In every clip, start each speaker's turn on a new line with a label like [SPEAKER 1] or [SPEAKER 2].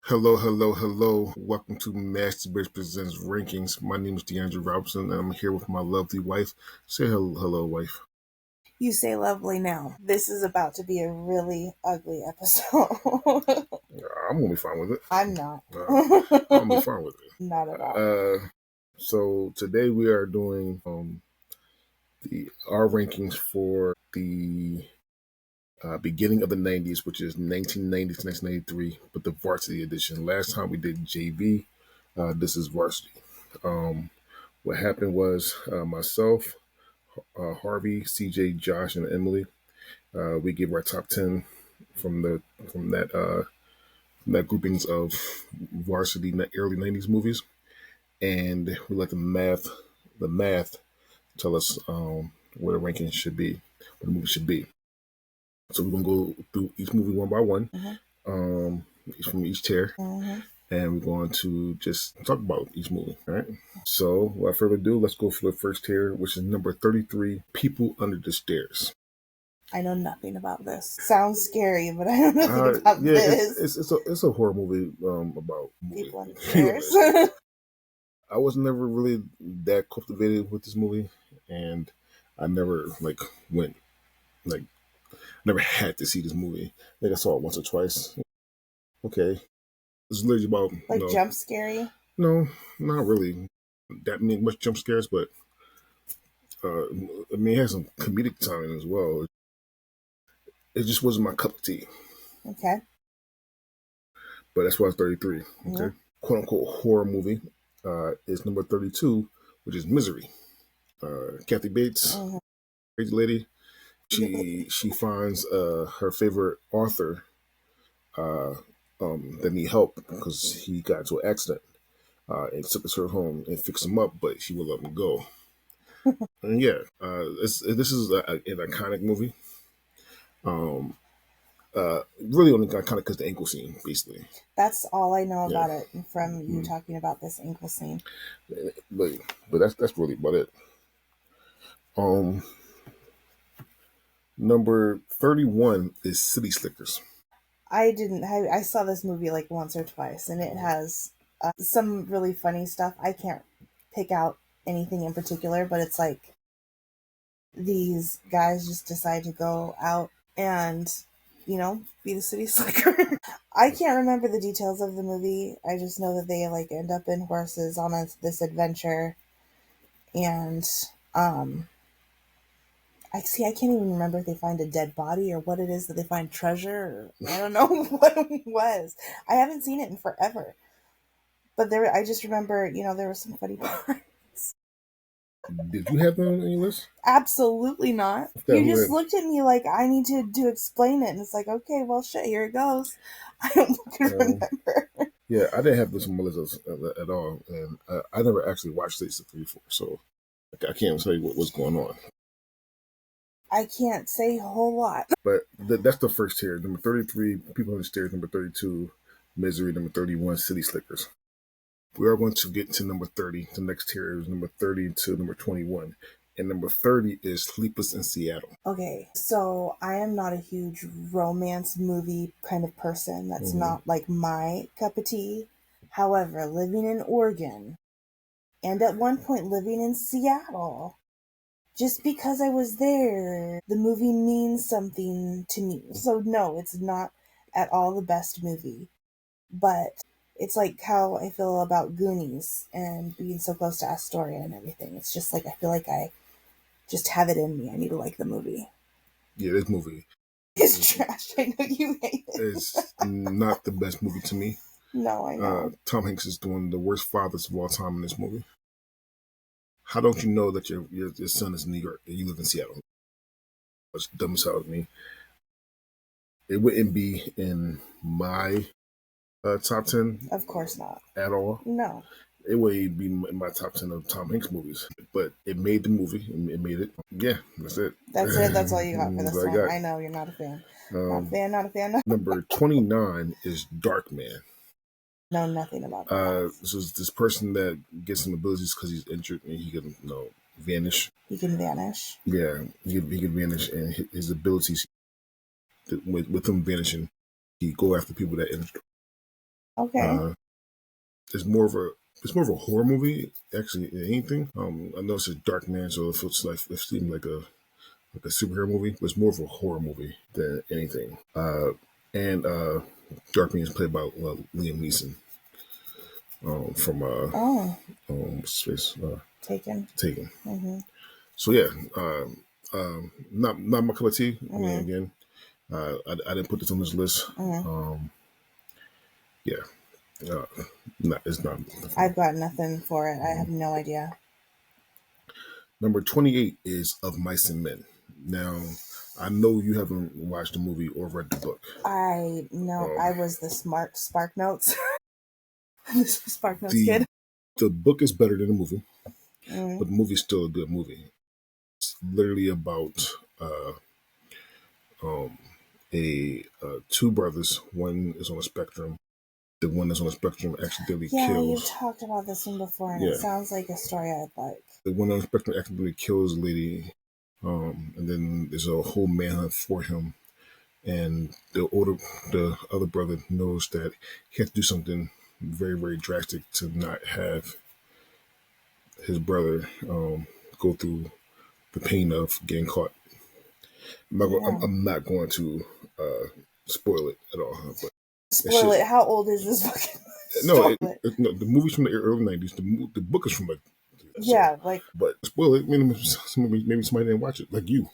[SPEAKER 1] Hello, hello, hello. Welcome to Master Bitch Presents Rankings. My name is DeAndre Robinson, and I'm here with my lovely wife. Say hello, wife.
[SPEAKER 2] You say lovely now. This is about to be a really ugly episode.
[SPEAKER 1] I'm gonna be fine with it.
[SPEAKER 2] I'm not.
[SPEAKER 1] I'm gonna be fine with it.
[SPEAKER 2] Not at all.
[SPEAKER 1] So today we are doing our rankings for the beginning of the 90s, which is 1990 to 1993, but the varsity edition. Last time we did JV. This is varsity. What happened was myself, Harvey, CJ, Josh, and Emily. We gave our top 10 from the from that from that groupings of varsity early 90s movies, and we let the math tell us where the ranking should be, what the movie should be. So we're gonna go through each movie one by one, from each tier, and we're going to just talk about each movie. All right. So without further ado, let's go for the first tier, which is number 33, People Under the Stairs.
[SPEAKER 2] I know nothing about this. Sounds scary, but I don't know nothing about this.
[SPEAKER 1] It's a horror movie about
[SPEAKER 2] People under stairs.
[SPEAKER 1] I was never really that cultivated with this movie, and I never never had to see this movie. I think I saw it once or twice. Okay, it's literally about
[SPEAKER 2] jump scary.
[SPEAKER 1] No, not really that many much jump scares, but it has some comedic timing as well. It just wasn't my cup of tea.
[SPEAKER 2] Okay.
[SPEAKER 1] But that's why it's 33. Okay. Quote unquote horror movie is number 32, which is Misery. Kathy Bates, crazy lady. She finds her favorite author that need help because he got into an accident and took us her home and fixed him up, but she will let him go. And this is an iconic movie. Really only got kind of because the ankle scene, basically.
[SPEAKER 2] That's all I know about it from you talking about this ankle scene.
[SPEAKER 1] But that's really about it. Number 31 is City Slickers.
[SPEAKER 2] I saw this movie like once or twice, and it has some really funny stuff. I can't pick out anything in particular, but it's like these guys just decide to go out and, be the city slicker. I can't remember the details of the movie. I just know that they like end up in horses on this adventure, and I can't even remember if they find a dead body or what it is that they find treasure. Or, I don't know what it was. I haven't seen it in forever. But I just remember, there were some funny parts.
[SPEAKER 1] Did you have them on your list?
[SPEAKER 2] Absolutely not. You just looked at me like I need to explain it, and it's like, okay, well, shit, here it goes. I don't remember.
[SPEAKER 1] Yeah, I didn't have this on my list at all, and I never actually watched Station 3 before, so I can't tell you what's going on.
[SPEAKER 2] I can't say a whole lot.
[SPEAKER 1] But that's the first tier. Number 33, People on the Stairs. Number 32, Misery. Number 31, City Slickers. We are going to get to number 30. The next tier is number 30 to number 21. And number 30 is Sleepless in Seattle.
[SPEAKER 2] Okay, so I am not a huge romance movie kind of person. That's not like my cup of tea. However, living in Oregon and at one point living in Seattle, just because I was there, the movie means something to me. So no, it's not at all the best movie, but it's like how I feel about Goonies and being so close to Astoria and everything. It's just like I feel like I just have it in me. I need to like the movie.
[SPEAKER 1] Yeah, this movie
[SPEAKER 2] is trash. I know you hate it.
[SPEAKER 1] It's not the best movie to me.
[SPEAKER 2] No, I know.
[SPEAKER 1] Tom Hanks is doing the worst fathers of all time in this movie. How don't you know that your son is in New York and you live in Seattle? That's dumb as hell to me. It wouldn't be in my top 10.
[SPEAKER 2] Of course not.
[SPEAKER 1] At all.
[SPEAKER 2] No.
[SPEAKER 1] It wouldn't be in my top 10 of Tom Hanks movies. But it made the movie. It made it. Yeah, that's it.
[SPEAKER 2] That's it. That's all you got for this one. I know you're not a fan. Not a fan.
[SPEAKER 1] Number 29 is Darkman.
[SPEAKER 2] Know nothing about that.
[SPEAKER 1] So it's this person that gets some abilities because he's injured and he can vanish.
[SPEAKER 2] He can vanish.
[SPEAKER 1] Yeah, he can vanish, and his abilities with him vanishing, he go after people that injured.
[SPEAKER 2] Okay.
[SPEAKER 1] Uh, it's more of a horror movie actually than anything. I know it's a Dark Man, so it seems like a superhero movie, but it's more of a horror movie than anything. And Dark Man is played by Liam Neeson from
[SPEAKER 2] Oh,
[SPEAKER 1] Space
[SPEAKER 2] taken.
[SPEAKER 1] Taken.
[SPEAKER 2] Mm-hmm.
[SPEAKER 1] So yeah, not my cup of tea. I mean,
[SPEAKER 2] Mm-hmm.
[SPEAKER 1] again, I didn't put this on this list.
[SPEAKER 2] Mm-hmm.
[SPEAKER 1] Yeah, uh, it's not for me.
[SPEAKER 2] I've got nothing for it. I have no idea.
[SPEAKER 1] Number 28 is Of Mice and Men. Now, I know you haven't watched the movie or read the book.
[SPEAKER 2] I know
[SPEAKER 1] Um,
[SPEAKER 2] I was the smart Spark Notes. This Spark Notes
[SPEAKER 1] the
[SPEAKER 2] kid.
[SPEAKER 1] the book is better than the movie,
[SPEAKER 2] Mm.
[SPEAKER 1] but the movie is still a good movie. It's literally about a two brothers. One is on a spectrum. The one that's on the spectrum accidentally
[SPEAKER 2] Yeah, you've
[SPEAKER 1] kills.
[SPEAKER 2] talked about this one before, and it
[SPEAKER 1] Yeah,
[SPEAKER 2] sounds like a story I'd like.
[SPEAKER 1] the one on the spectrum accidentally kills a lady, and then there's a whole manhunt for him. And the other brother knows that he has to do something very, very drastic to not have his brother go through the pain of getting caught.
[SPEAKER 2] Yeah.
[SPEAKER 1] I'm not going to spoil it at all, but it
[SPEAKER 2] Spoil
[SPEAKER 1] should.
[SPEAKER 2] it. How old is this fucking
[SPEAKER 1] No,
[SPEAKER 2] story?
[SPEAKER 1] no, the movie's from the early '90s. The book is from like so,
[SPEAKER 2] Yeah, like
[SPEAKER 1] but spoil it. I mean, maybe somebody didn't watch it, like you.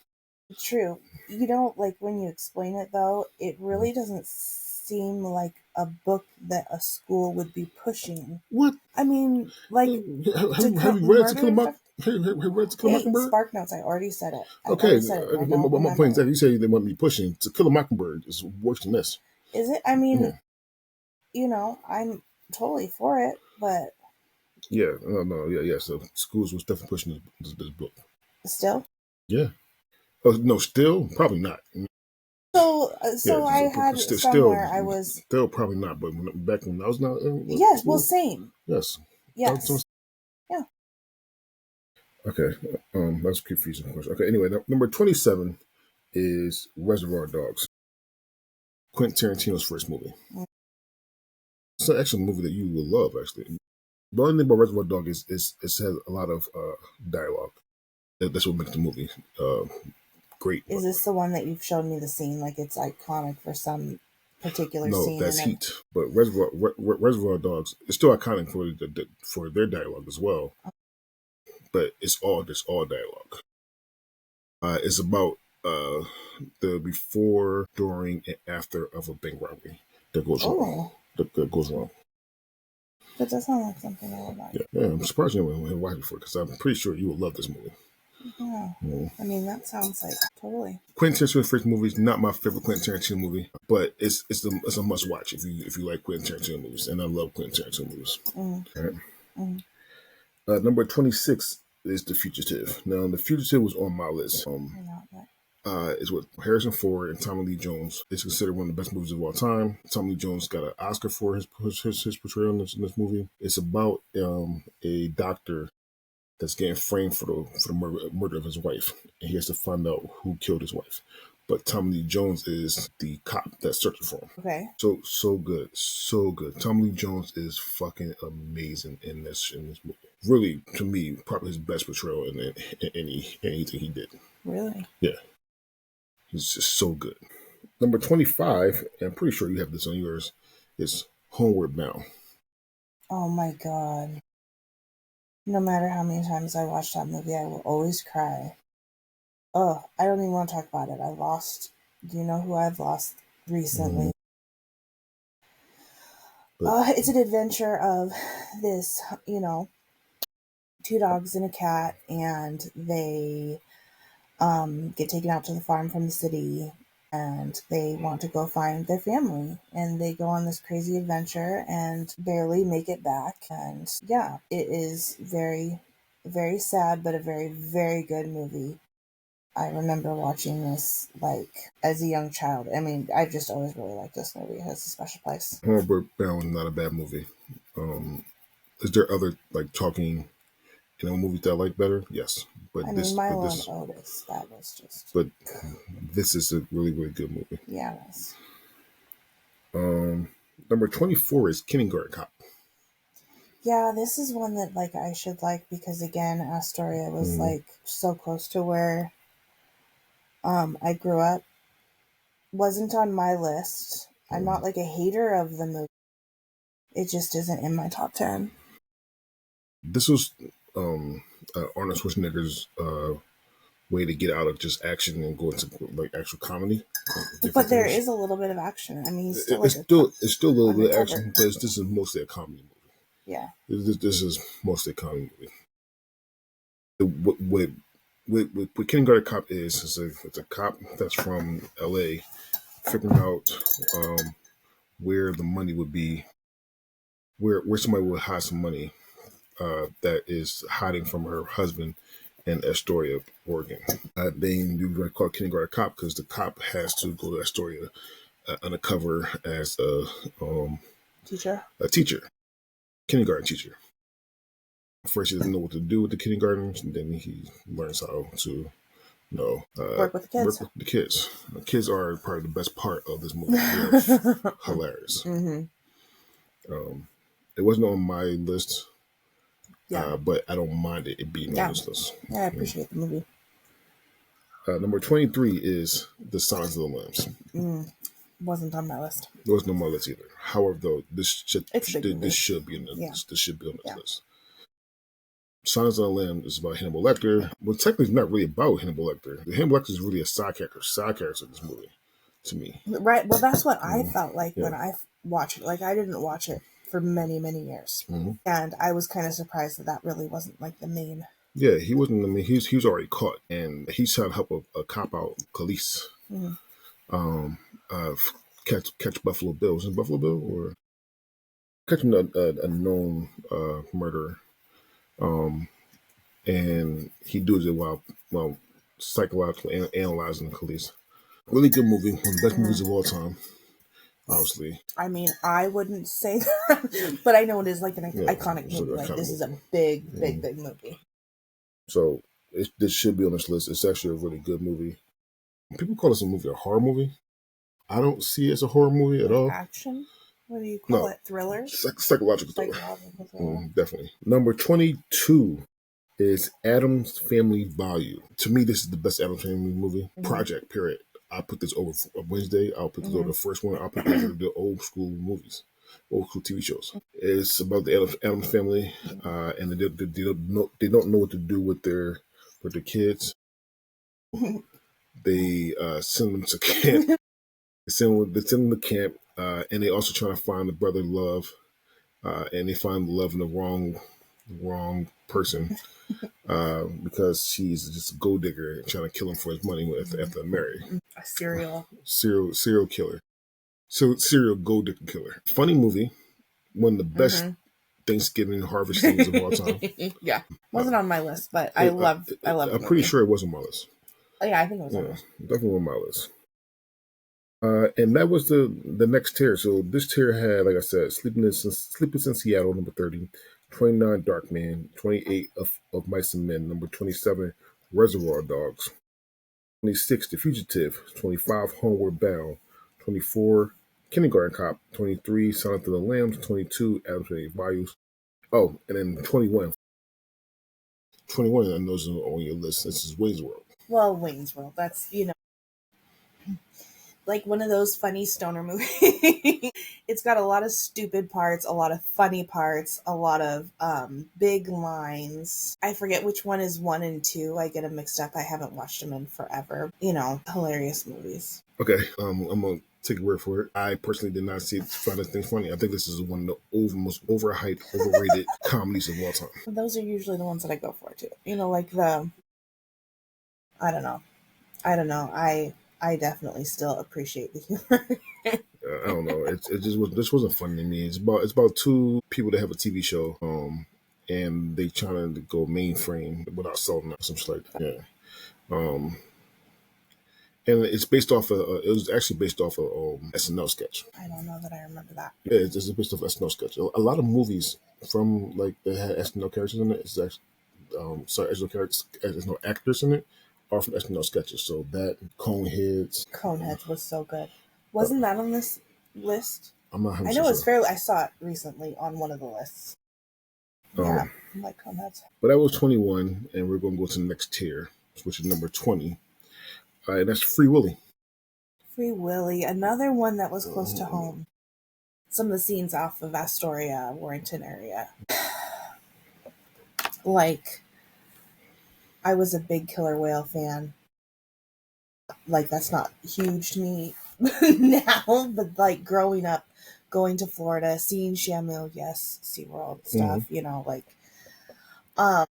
[SPEAKER 2] true. You know, like when you explain it though, it really doesn't seem like a book that a school would be pushing.
[SPEAKER 1] What
[SPEAKER 2] I mean, like
[SPEAKER 1] have you read To
[SPEAKER 2] murder
[SPEAKER 1] Kill a
[SPEAKER 2] and stuff.
[SPEAKER 1] Have you read To Kill a
[SPEAKER 2] Hey,
[SPEAKER 1] Mockingbird?
[SPEAKER 2] Spark Notes. I already said it. I
[SPEAKER 1] Okay,
[SPEAKER 2] already said it, and I don't
[SPEAKER 1] my point is that
[SPEAKER 2] remember.
[SPEAKER 1] you say they want me pushing. To Kill a Mockingbird is worse than this.
[SPEAKER 2] Is it? I mean,
[SPEAKER 1] Yeah,
[SPEAKER 2] I'm totally for it, but
[SPEAKER 1] yeah, no, yeah, yeah. So schools was definitely pushing this book.
[SPEAKER 2] still.
[SPEAKER 1] Yeah. Oh no, still probably not. Yeah,
[SPEAKER 2] So I had
[SPEAKER 1] still,
[SPEAKER 2] somewhere I was.
[SPEAKER 1] probably not. But back when I was not in
[SPEAKER 2] Yes, well,
[SPEAKER 1] school,
[SPEAKER 2] same.
[SPEAKER 1] yes.
[SPEAKER 2] Yes. Yeah.
[SPEAKER 1] Okay, that's confusing. Of course. Okay, anyway, number 27 is Reservoir Dogs, Quentin Tarantino's first movie. It's actually a movie that you will love. Actually, the only thing about Reservoir Dog is it has a lot of dialogue. That's what makes the movie uh, great.
[SPEAKER 2] Is this the one that you've shown me the scene? Like it's iconic for some particular
[SPEAKER 1] No,
[SPEAKER 2] scene
[SPEAKER 1] that's
[SPEAKER 2] in it.
[SPEAKER 1] Heat. But Reservoir Dogs is still iconic for for their dialogue as well. But it's all dialogue. It's about the before, during, and after of a bank robbery that goes wrong.
[SPEAKER 2] Oh,
[SPEAKER 1] That goes wrong.
[SPEAKER 2] that does sound like something I would like.
[SPEAKER 1] Yeah, yeah. I'm surprised you haven't watched it before because I'm pretty sure you will love this movie.
[SPEAKER 2] Yeah.
[SPEAKER 1] Yeah.
[SPEAKER 2] I mean, that sounds like totally.
[SPEAKER 1] Quentin Tarantino's first movie is not my favorite Quentin Tarantino movie, but it's a must watch if you like Quentin Tarantino movies, and I love Quentin Tarantino movies.
[SPEAKER 2] Mm,
[SPEAKER 1] All right.
[SPEAKER 2] mm.
[SPEAKER 1] Number 26 is The Fugitive. Now, The Fugitive was on my list.
[SPEAKER 2] Not that.
[SPEAKER 1] It's with Harrison Ford and Tommy Lee Jones. It's considered one of the best movies of all time. Tommy Lee Jones got an Oscar for his portrayal in this movie. It's about a doctor that's getting framed for the murder of his wife, and he has to find out who killed his wife. But Tommy Lee Jones is the cop that's searching for him.
[SPEAKER 2] Okay.
[SPEAKER 1] So good, so good. Tommy Lee Jones is fucking amazing in this movie. Really, to me, probably his best portrayal in anything he did.
[SPEAKER 2] Really?
[SPEAKER 1] Yeah, he's just so good. Number 25, and I'm pretty sure you have this on yours, is Homeward Bound.
[SPEAKER 2] Oh my god. No matter how many times I watch that movie, I will always cry. Oh, I don't even want to talk about it. I lost. Do you know who I've lost
[SPEAKER 1] Mm,
[SPEAKER 2] recently?
[SPEAKER 1] but
[SPEAKER 2] It's an adventure of this, two dogs and a cat, and they get taken out to the farm from the city, and they want to go find their family, and they go on this crazy adventure and barely make it back. And yeah, it is very, very sad, but a very, very good movie. I remember watching this like as a young child. I mean, I just always really liked this movie. It has a special place.
[SPEAKER 1] Homeward Bound is not a bad movie. Um, is there other like talking movies that I like better? Yes,
[SPEAKER 2] I mean, Milo and
[SPEAKER 1] this
[SPEAKER 2] Otis, that was just,
[SPEAKER 1] but this is a really really good movie.
[SPEAKER 2] yeah, it was.
[SPEAKER 1] Number 24 is Kindergarten Cop.
[SPEAKER 2] Yeah, this is one that like I should like because again, Astoria was like so close to where I grew up. Wasn't on my list. I'm not like a hater of the movie. It just isn't in my top 10.
[SPEAKER 1] This was Arnold Schwarzenegger's way to get out of just action and go into like actual comedy.
[SPEAKER 2] But there
[SPEAKER 1] things.
[SPEAKER 2] is a little bit of action. I mean, he's still
[SPEAKER 1] It's still a little bit of
[SPEAKER 2] undercover.
[SPEAKER 1] action, but this is mostly a comedy movie.
[SPEAKER 2] Yeah.
[SPEAKER 1] This is mostly a comedy movie. What Kindergarten Cop is it's a cop that's from L.A. figuring out where the money would be, where somebody would hide some money that is hiding from her husband in Astoria, Oregon. They do call it Kindergarten Cop because the cop has to go to Astoria undercover as
[SPEAKER 2] Teacher.
[SPEAKER 1] a teacher, kindergarten teacher. First, he doesn't know what to do with the kindergartens, and then he learns how to
[SPEAKER 2] Work with the
[SPEAKER 1] work
[SPEAKER 2] kids.
[SPEAKER 1] with the kids. The kids are probably the best part of this movie. They're hilarious. It wasn't on my list,
[SPEAKER 2] Yeah.
[SPEAKER 1] but I don't mind it being on this list.
[SPEAKER 2] Yeah, I appreciate the movie.
[SPEAKER 1] Number 23 is The Silence of the Lambs.
[SPEAKER 2] Wasn't on my list.
[SPEAKER 1] There was no more list either. However, though, this should be on this should be on this list. Silence of the Lambs is about Hannibal Lecter. Well, technically, it's not really about Hannibal Lecter. Hannibal Lecter is really a side character in this movie, to me.
[SPEAKER 2] Right. Well, that's what I felt like when I watched it. Like, I didn't watch it for many, many years. And I was kind of surprised that really wasn't like the main.
[SPEAKER 1] Yeah, he wasn't. I mean, he was already caught, and he's trying to help a cop out, Khalees, catch Buffalo Bill. Was it Buffalo Bill or catching a known murderer? And he does it while psychologically analyzing Khalees. Really good movie, one of the best movies of all time. Obviously,
[SPEAKER 2] I mean, I wouldn't say that, but I know it is like an iconic movie. Like, this is a big movie.
[SPEAKER 1] So this should be on this list. It's actually a really good movie. People call this a movie a horror movie. I don't see it as a horror movie at all.
[SPEAKER 2] Action? What do you call it? Thriller?
[SPEAKER 1] Psychological thriller. Definitely. Number 22 is Addams Family Value. To me, this is the best Addams Family movie. Project, period. I'll put this over Wednesday. I'll put this over the first one. I'll put this over the old school movies, old school TV shows. It's about the Addams family, and they don't know what to do with their kids. They send them to camp. They send them to camp, and they also trying to find the brother love, and they find love in the wrong person. Because she's just a gold digger and trying to kill him for his money after they're married.
[SPEAKER 2] A serial
[SPEAKER 1] killer. Serial gold digger killer. Funny movie. One of the best Thanksgiving harvest things of all time.
[SPEAKER 2] Yeah. Wasn't on my list, but I love
[SPEAKER 1] I'm pretty sure it was on my list.
[SPEAKER 2] Oh, yeah, I think it was on my list.
[SPEAKER 1] Definitely on my list. And that was the next tier. So this tier had, like I said, Sleepless in Seattle, number 30. 29, Darkman. 28, of Mice and Men. Number 27, Reservoir Dogs. 26, The Fugitive. 25, Homeward Bound. 24, Kindergarten Cop. 23, Silence of the Lambs. 22, Addams Family Values. Oh, and then 21. 21, I know is on your list. This is Wayne's World.
[SPEAKER 2] Well, Wayne's World. That's, like one of those funny stoner movies. It's got a lot of stupid parts, a lot of funny parts, a lot of big lines. I forget which one is 1 and 2. I get them mixed up. I haven't watched them in forever. Hilarious movies.
[SPEAKER 1] Okay, I'm gonna take your word for it. I personally did not find this thing funny. I think this is one of the most overhyped, overrated comedies of all time.
[SPEAKER 2] Those are usually the ones that I go for too. Like I don't know. I definitely still appreciate the humor.
[SPEAKER 1] I don't know. This wasn't funny to me. It's about two people that have a TV show, and they trying to go mainframe without selling out some shit like that. Yeah. And it's based off of. It was actually based off of SNL sketch.
[SPEAKER 2] I don't know that I remember that.
[SPEAKER 1] Yeah, it's based off SNL sketch. A lot of movies from like that had SNL characters in it. It's actually there's no actors in it. Are from SNL sketches. So that Coneheads
[SPEAKER 2] was so good. Wasn't that on this list?
[SPEAKER 1] I'm not
[SPEAKER 2] I
[SPEAKER 1] 100
[SPEAKER 2] know
[SPEAKER 1] percent
[SPEAKER 2] it's
[SPEAKER 1] sure.
[SPEAKER 2] fairly. I saw it recently on one of the lists. Yeah,
[SPEAKER 1] Um,
[SPEAKER 2] I'm like on that.
[SPEAKER 1] but that was 21, and we're gonna go to the next tier, which is number 20. And that's Free Willy.
[SPEAKER 2] Free Willy, another one that was close to home. Some of the scenes off of Astoria, Warrington area. Like, I was a big Killer Whale fan. Like, that's not huge to me now, but like growing up, going to Florida, seeing Shamu, yes, SeaWorld
[SPEAKER 1] Mm-hmm.
[SPEAKER 2] stuff, um,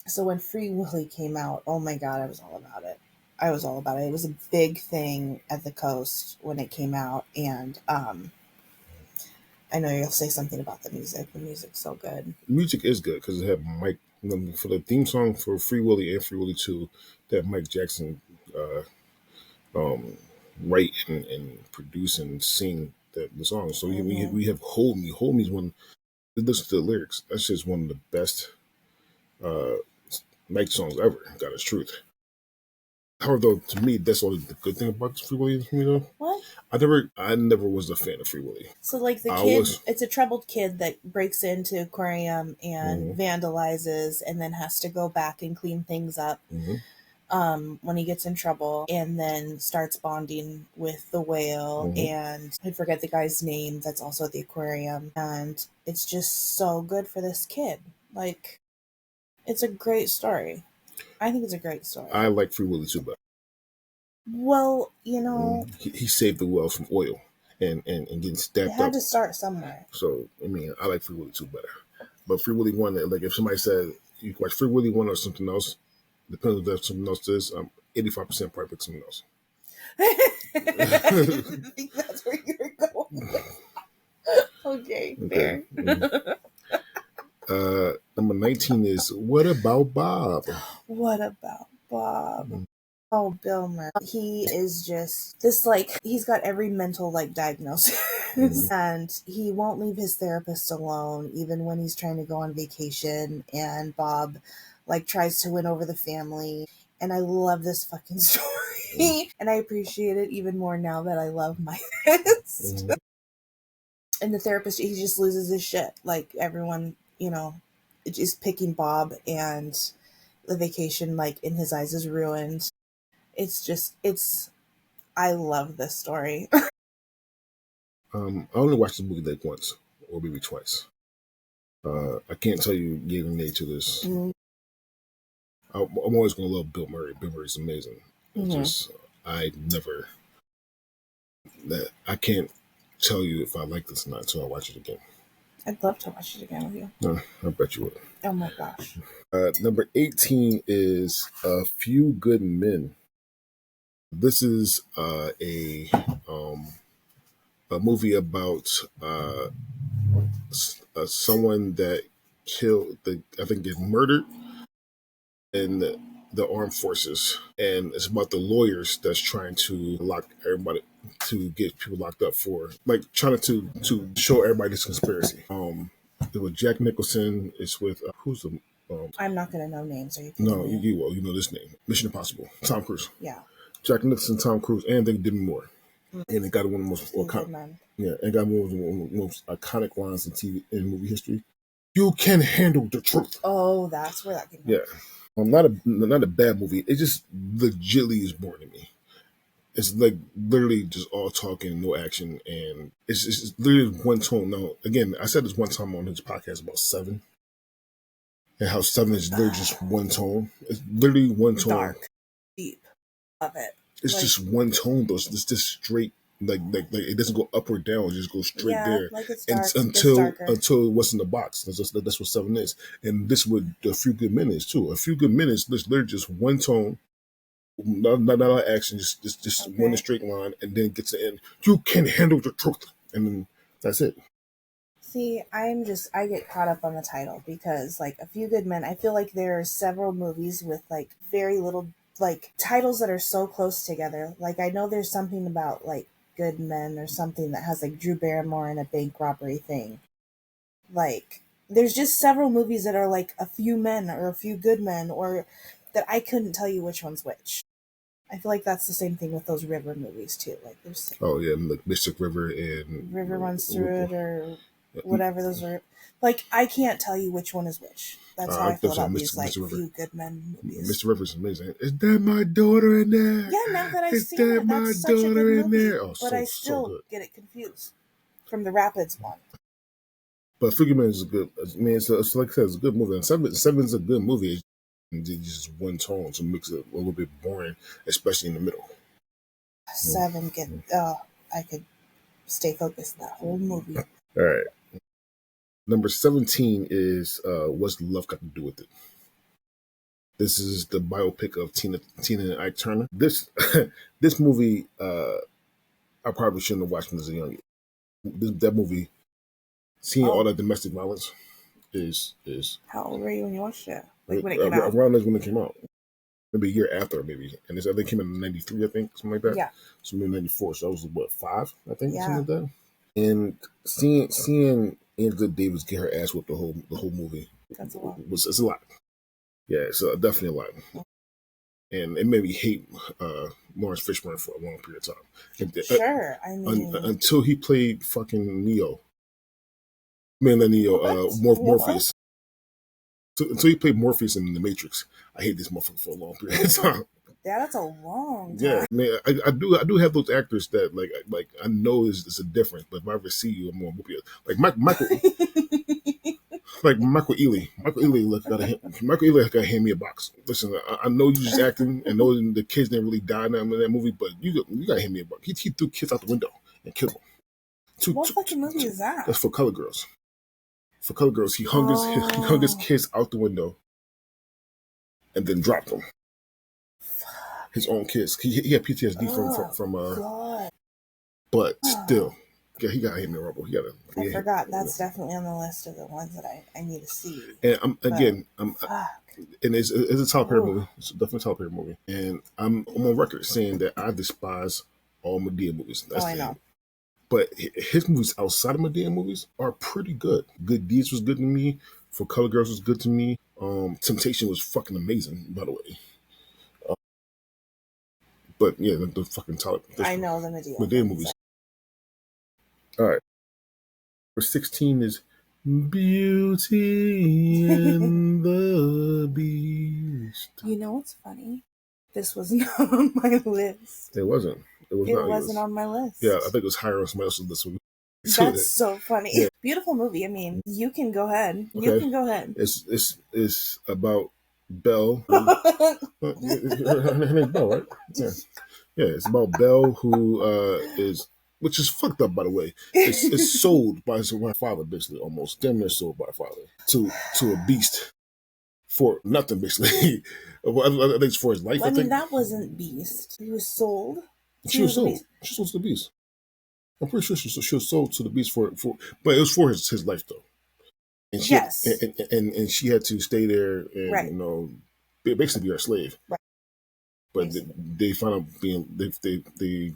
[SPEAKER 2] so when Free Willy came out, oh my god, I was all about it. I was all about it. It was a big thing at the coast when it came out, and I know you'll say something about the music. The music's so good.
[SPEAKER 1] Music is good because it had Mike for the theme song for Free Willy and Free Willy 2. That Mike Jackson uh, um, write and produce and sing the song. So
[SPEAKER 2] Hmm.
[SPEAKER 1] we have Hold Me. Hold Me is one. Listen to the lyrics. That's just one of the best uh, Mike songs ever. God is truth. However, though, to me, that's only the good thing about Free Willy.
[SPEAKER 2] What?
[SPEAKER 1] I never was a fan of Free Willy.
[SPEAKER 2] So like the
[SPEAKER 1] I
[SPEAKER 2] kid,
[SPEAKER 1] was.
[SPEAKER 2] it's a troubled kid that breaks into aquarium and
[SPEAKER 1] Mm-hmm,
[SPEAKER 2] vandalizes, and then has to go back and clean things up
[SPEAKER 1] mm-hmm,
[SPEAKER 2] when he gets in trouble, and then starts bonding with the whale,
[SPEAKER 1] mm-hmm.
[SPEAKER 2] and I forget the guy's name that's also at the aquarium, and it's just so good for this kid. Like, it's a great story. I think it's a great story.
[SPEAKER 1] I like Free Willy too, but
[SPEAKER 2] Well,
[SPEAKER 1] he saved the world from oil and getting
[SPEAKER 2] it
[SPEAKER 1] stabbed
[SPEAKER 2] had
[SPEAKER 1] up.
[SPEAKER 2] to start somewhere.
[SPEAKER 1] So I mean, I like Free Willy 2 better. But Free Willy 1, like if somebody said you can watch Free Willy 1 or something else, depends on what something else is. 85% probably pick something else.
[SPEAKER 2] I think that's where you're going. Okay,
[SPEAKER 1] Okay.
[SPEAKER 2] fair.
[SPEAKER 1] Number 19 is What About Bob?
[SPEAKER 2] What about Bob? Oh, Bill Murray. He is just this, like, he's got every mental, like, diagnosis.
[SPEAKER 1] Mm-hmm.
[SPEAKER 2] And he won't leave his therapist alone, even when he's trying to go on vacation. And Bob, like, tries to win over the family. And I love this fucking story. And I appreciate it even more now that I love my therapist.
[SPEAKER 1] Mm-hmm.
[SPEAKER 2] And the therapist, he just loses his shit. Like, everyone, is picking Bob, and the vacation, like, in his eyes is ruined. I love this story.
[SPEAKER 1] I only watched the movie like once or maybe twice. I can't tell you yay or nay to this.
[SPEAKER 2] Mm-hmm.
[SPEAKER 1] I'm always going to love Bill Murray. Bill Murray's amazing. It's
[SPEAKER 2] Mm-hmm.
[SPEAKER 1] just, I never, that I can't tell you if I like this or not until I watch it again.
[SPEAKER 2] I'd love to watch it again with you.
[SPEAKER 1] I bet you would.
[SPEAKER 2] Oh my gosh.
[SPEAKER 1] Number 18 is A Few Good Men. This is um, a movie about someone that killed, I think, get murdered in the armed forces, and it's about the lawyers that's trying to lock everybody to get people locked up for like trying to show everybody this conspiracy. It was Jack Nicholson. It's with who's the
[SPEAKER 2] I'm not gonna know names. Are you kidding
[SPEAKER 1] no,
[SPEAKER 2] me?
[SPEAKER 1] you know this name. Mission Impossible. Tom Cruise.
[SPEAKER 2] Yeah.
[SPEAKER 1] Jack Nicholson, Tom Cruise, and then Demi Moore. And it got one of the most
[SPEAKER 2] Few good men.
[SPEAKER 1] yeah, and got one of the most iconic lines in TV in movie history. You can handle the truth.
[SPEAKER 2] Oh, that's where that came from.
[SPEAKER 1] Yeah, not a bad movie. It just legitly is boring to me. It's like literally just all talking, no action, and it's literally one tone. Now, again, I said this one time on this podcast about Seven, and how Seven is literally just one tone. It's literally one tone.
[SPEAKER 2] Dark. Deep. Love it.
[SPEAKER 1] It's
[SPEAKER 2] Like,
[SPEAKER 1] just one tone though. It's just straight. Like it doesn't go up or down. It just goes straight
[SPEAKER 2] yeah,
[SPEAKER 1] there,
[SPEAKER 2] like, it's
[SPEAKER 1] and
[SPEAKER 2] dark. It's
[SPEAKER 1] until
[SPEAKER 2] darker.
[SPEAKER 1] what's in the box. That's what Seven is, and this would A Few Good Men is too. A Few Good Men is literally just one tone, not a lot of action, just one
[SPEAKER 2] Okay.
[SPEAKER 1] straight line, and then gets to the end. You can handle the truth, and then that's it.
[SPEAKER 2] See, I get caught up on the title because, like, A Few Good Men, I feel like there are several movies with, like, very little, like, titles that are so close together. Like, I know there's something about, like, Good Men or something that has, like, Drew Barrymore and a bank robbery thing. Like, there's just several movies that are, like, A Few Men or A Few Good Men, or that I couldn't tell you which one's which. I feel like that's the same thing with those river movies too. Like there's
[SPEAKER 1] Oh yeah, like Mystic River and
[SPEAKER 2] river runs through it or whatever those are. Like I can't tell you which one is which. That's how
[SPEAKER 1] I
[SPEAKER 2] I feel
[SPEAKER 1] definitely
[SPEAKER 2] about these like
[SPEAKER 1] Mr. River.
[SPEAKER 2] few good men movies.
[SPEAKER 1] Mr. River is amazing. Is that my daughter in there?
[SPEAKER 2] Yeah, now that I've
[SPEAKER 1] Is
[SPEAKER 2] seen
[SPEAKER 1] that
[SPEAKER 2] it,
[SPEAKER 1] my
[SPEAKER 2] that's such a good
[SPEAKER 1] daughter in
[SPEAKER 2] movie.
[SPEAKER 1] there? Oh,
[SPEAKER 2] But I
[SPEAKER 1] so
[SPEAKER 2] still
[SPEAKER 1] good.
[SPEAKER 2] get it confused from the Rapids one.
[SPEAKER 1] But Figureman is a good. I mean, it's like I said, it's a good movie. And Seven's a good movie. It's just one tone, so it makes it a little bit boring, especially in the middle.
[SPEAKER 2] Seven get I could stay focused that whole movie.
[SPEAKER 1] All right. Number 17 is What's Love Got to Do with It? This is the biopic of Tina and Ike Turner. This movie, I probably shouldn't have watched when I was a young. That movie, seeing all
[SPEAKER 2] Oh,
[SPEAKER 1] that domestic violence is
[SPEAKER 2] how old were you when you watched it? Like when it came out?
[SPEAKER 1] around when it came out, maybe a year after, maybe. And this I think came in '93, I think, something like that.
[SPEAKER 2] Yeah,
[SPEAKER 1] So maybe '94. So I was what, 5, I think, something
[SPEAKER 2] yeah,
[SPEAKER 1] like that. And seeing Angela Davis get her ass whipped the whole movie
[SPEAKER 2] that's a lot.
[SPEAKER 1] was it's a lot. Yeah, it's definitely a lot. And it made me hate Lawrence Fishburne for a long period of time. And,
[SPEAKER 2] Sure, I mean,
[SPEAKER 1] until he played fucking Neo, man, not Neo,
[SPEAKER 2] what?
[SPEAKER 1] Morpheus. Until he played Morpheus in The Matrix, I hate this motherfucker for a long period of time.
[SPEAKER 2] Yeah, that's a long
[SPEAKER 1] Yeah,
[SPEAKER 2] time.
[SPEAKER 1] man, I do have those actors that like I know is a difference, but if I ever see you, I'm gonna whoop you. Like Michael Ealy. Michael Ealy got to hand me a box. Listen, I know you just acting, and know the kids didn't really die in that movie, but you got to hand me a box. He threw kids out the window and killed them.
[SPEAKER 2] What fucking movie is that?
[SPEAKER 1] That's for Color Girls. For Color Girls, he hung his
[SPEAKER 2] Oh,
[SPEAKER 1] kids out the window and then dropped them. His own kids. He had PTSD
[SPEAKER 2] oh
[SPEAKER 1] from
[SPEAKER 2] God.
[SPEAKER 1] but
[SPEAKER 2] Oh,
[SPEAKER 1] still, yeah, he got to hit me a rubble. He got to.
[SPEAKER 2] I
[SPEAKER 1] Yeah,
[SPEAKER 2] forgot. That's definitely on the list of the ones that I need to see.
[SPEAKER 1] and
[SPEAKER 2] But fuck.
[SPEAKER 1] and it's a Tyler Perry
[SPEAKER 2] Ooh.
[SPEAKER 1] movie. It's definitely a Tyler Perry movie, and I'm on record saying that I despise all Medea movies.
[SPEAKER 2] Oh,
[SPEAKER 1] That's
[SPEAKER 2] I
[SPEAKER 1] the
[SPEAKER 2] know.
[SPEAKER 1] but his movies outside of Medea movies are pretty good. Good Deeds was good to me. For Color Girls was good to me. Temptation was fucking amazing, by the way. But yeah, the fucking Tyler
[SPEAKER 2] I know the Medea
[SPEAKER 1] Medea
[SPEAKER 2] ones.
[SPEAKER 1] movies. All right, number 16 is Beauty and the Beast.
[SPEAKER 2] You know what's funny? This was not on my list.
[SPEAKER 1] It wasn't. It was
[SPEAKER 2] It
[SPEAKER 1] not
[SPEAKER 2] wasn't
[SPEAKER 1] yours.
[SPEAKER 2] on my list.
[SPEAKER 1] Yeah, I think it was higher on somebody else's list.
[SPEAKER 2] That's so funny.
[SPEAKER 1] Yeah.
[SPEAKER 2] Beautiful movie. I mean, you can go ahead. You
[SPEAKER 1] Okay.
[SPEAKER 2] can go ahead.
[SPEAKER 1] It's about Belle. Her name's Belle, right? Yeah. Yeah, it's about Belle who is, which is fucked up, by the way. It's sold by his father, basically, almost damn near sold by a father to a beast for nothing, basically. Well, I think it's for his life.
[SPEAKER 2] I
[SPEAKER 1] I
[SPEAKER 2] mean,
[SPEAKER 1] think
[SPEAKER 2] that wasn't Beast. He was sold
[SPEAKER 1] she
[SPEAKER 2] to
[SPEAKER 1] was
[SPEAKER 2] the
[SPEAKER 1] sold.
[SPEAKER 2] Beast.
[SPEAKER 1] She was sold to the beast. I'm pretty sure she was sold to the beast but it was for his life though. And she had,
[SPEAKER 2] Yes.
[SPEAKER 1] and she had to stay there and
[SPEAKER 2] Right.
[SPEAKER 1] basically be our slave.
[SPEAKER 2] Right.
[SPEAKER 1] But they find out being they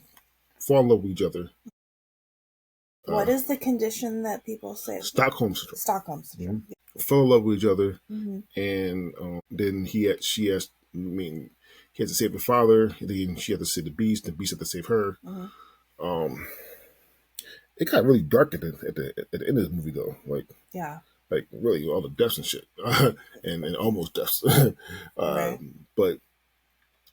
[SPEAKER 1] fall in love with each other.
[SPEAKER 2] What is the condition that people say?
[SPEAKER 1] Stockholm syndrome.
[SPEAKER 2] Stockholm syndrome.
[SPEAKER 1] Fell in love with each other,
[SPEAKER 2] Mm-hmm.
[SPEAKER 1] and then she has. I mean, he has to save the father. Then she had to save the beast. The beast had to save her.
[SPEAKER 2] Mm-hmm.
[SPEAKER 1] Um, it got really dark at the end of the movie though.
[SPEAKER 2] Yeah.
[SPEAKER 1] Like really all the deaths and shit, and almost deaths.
[SPEAKER 2] Right.
[SPEAKER 1] But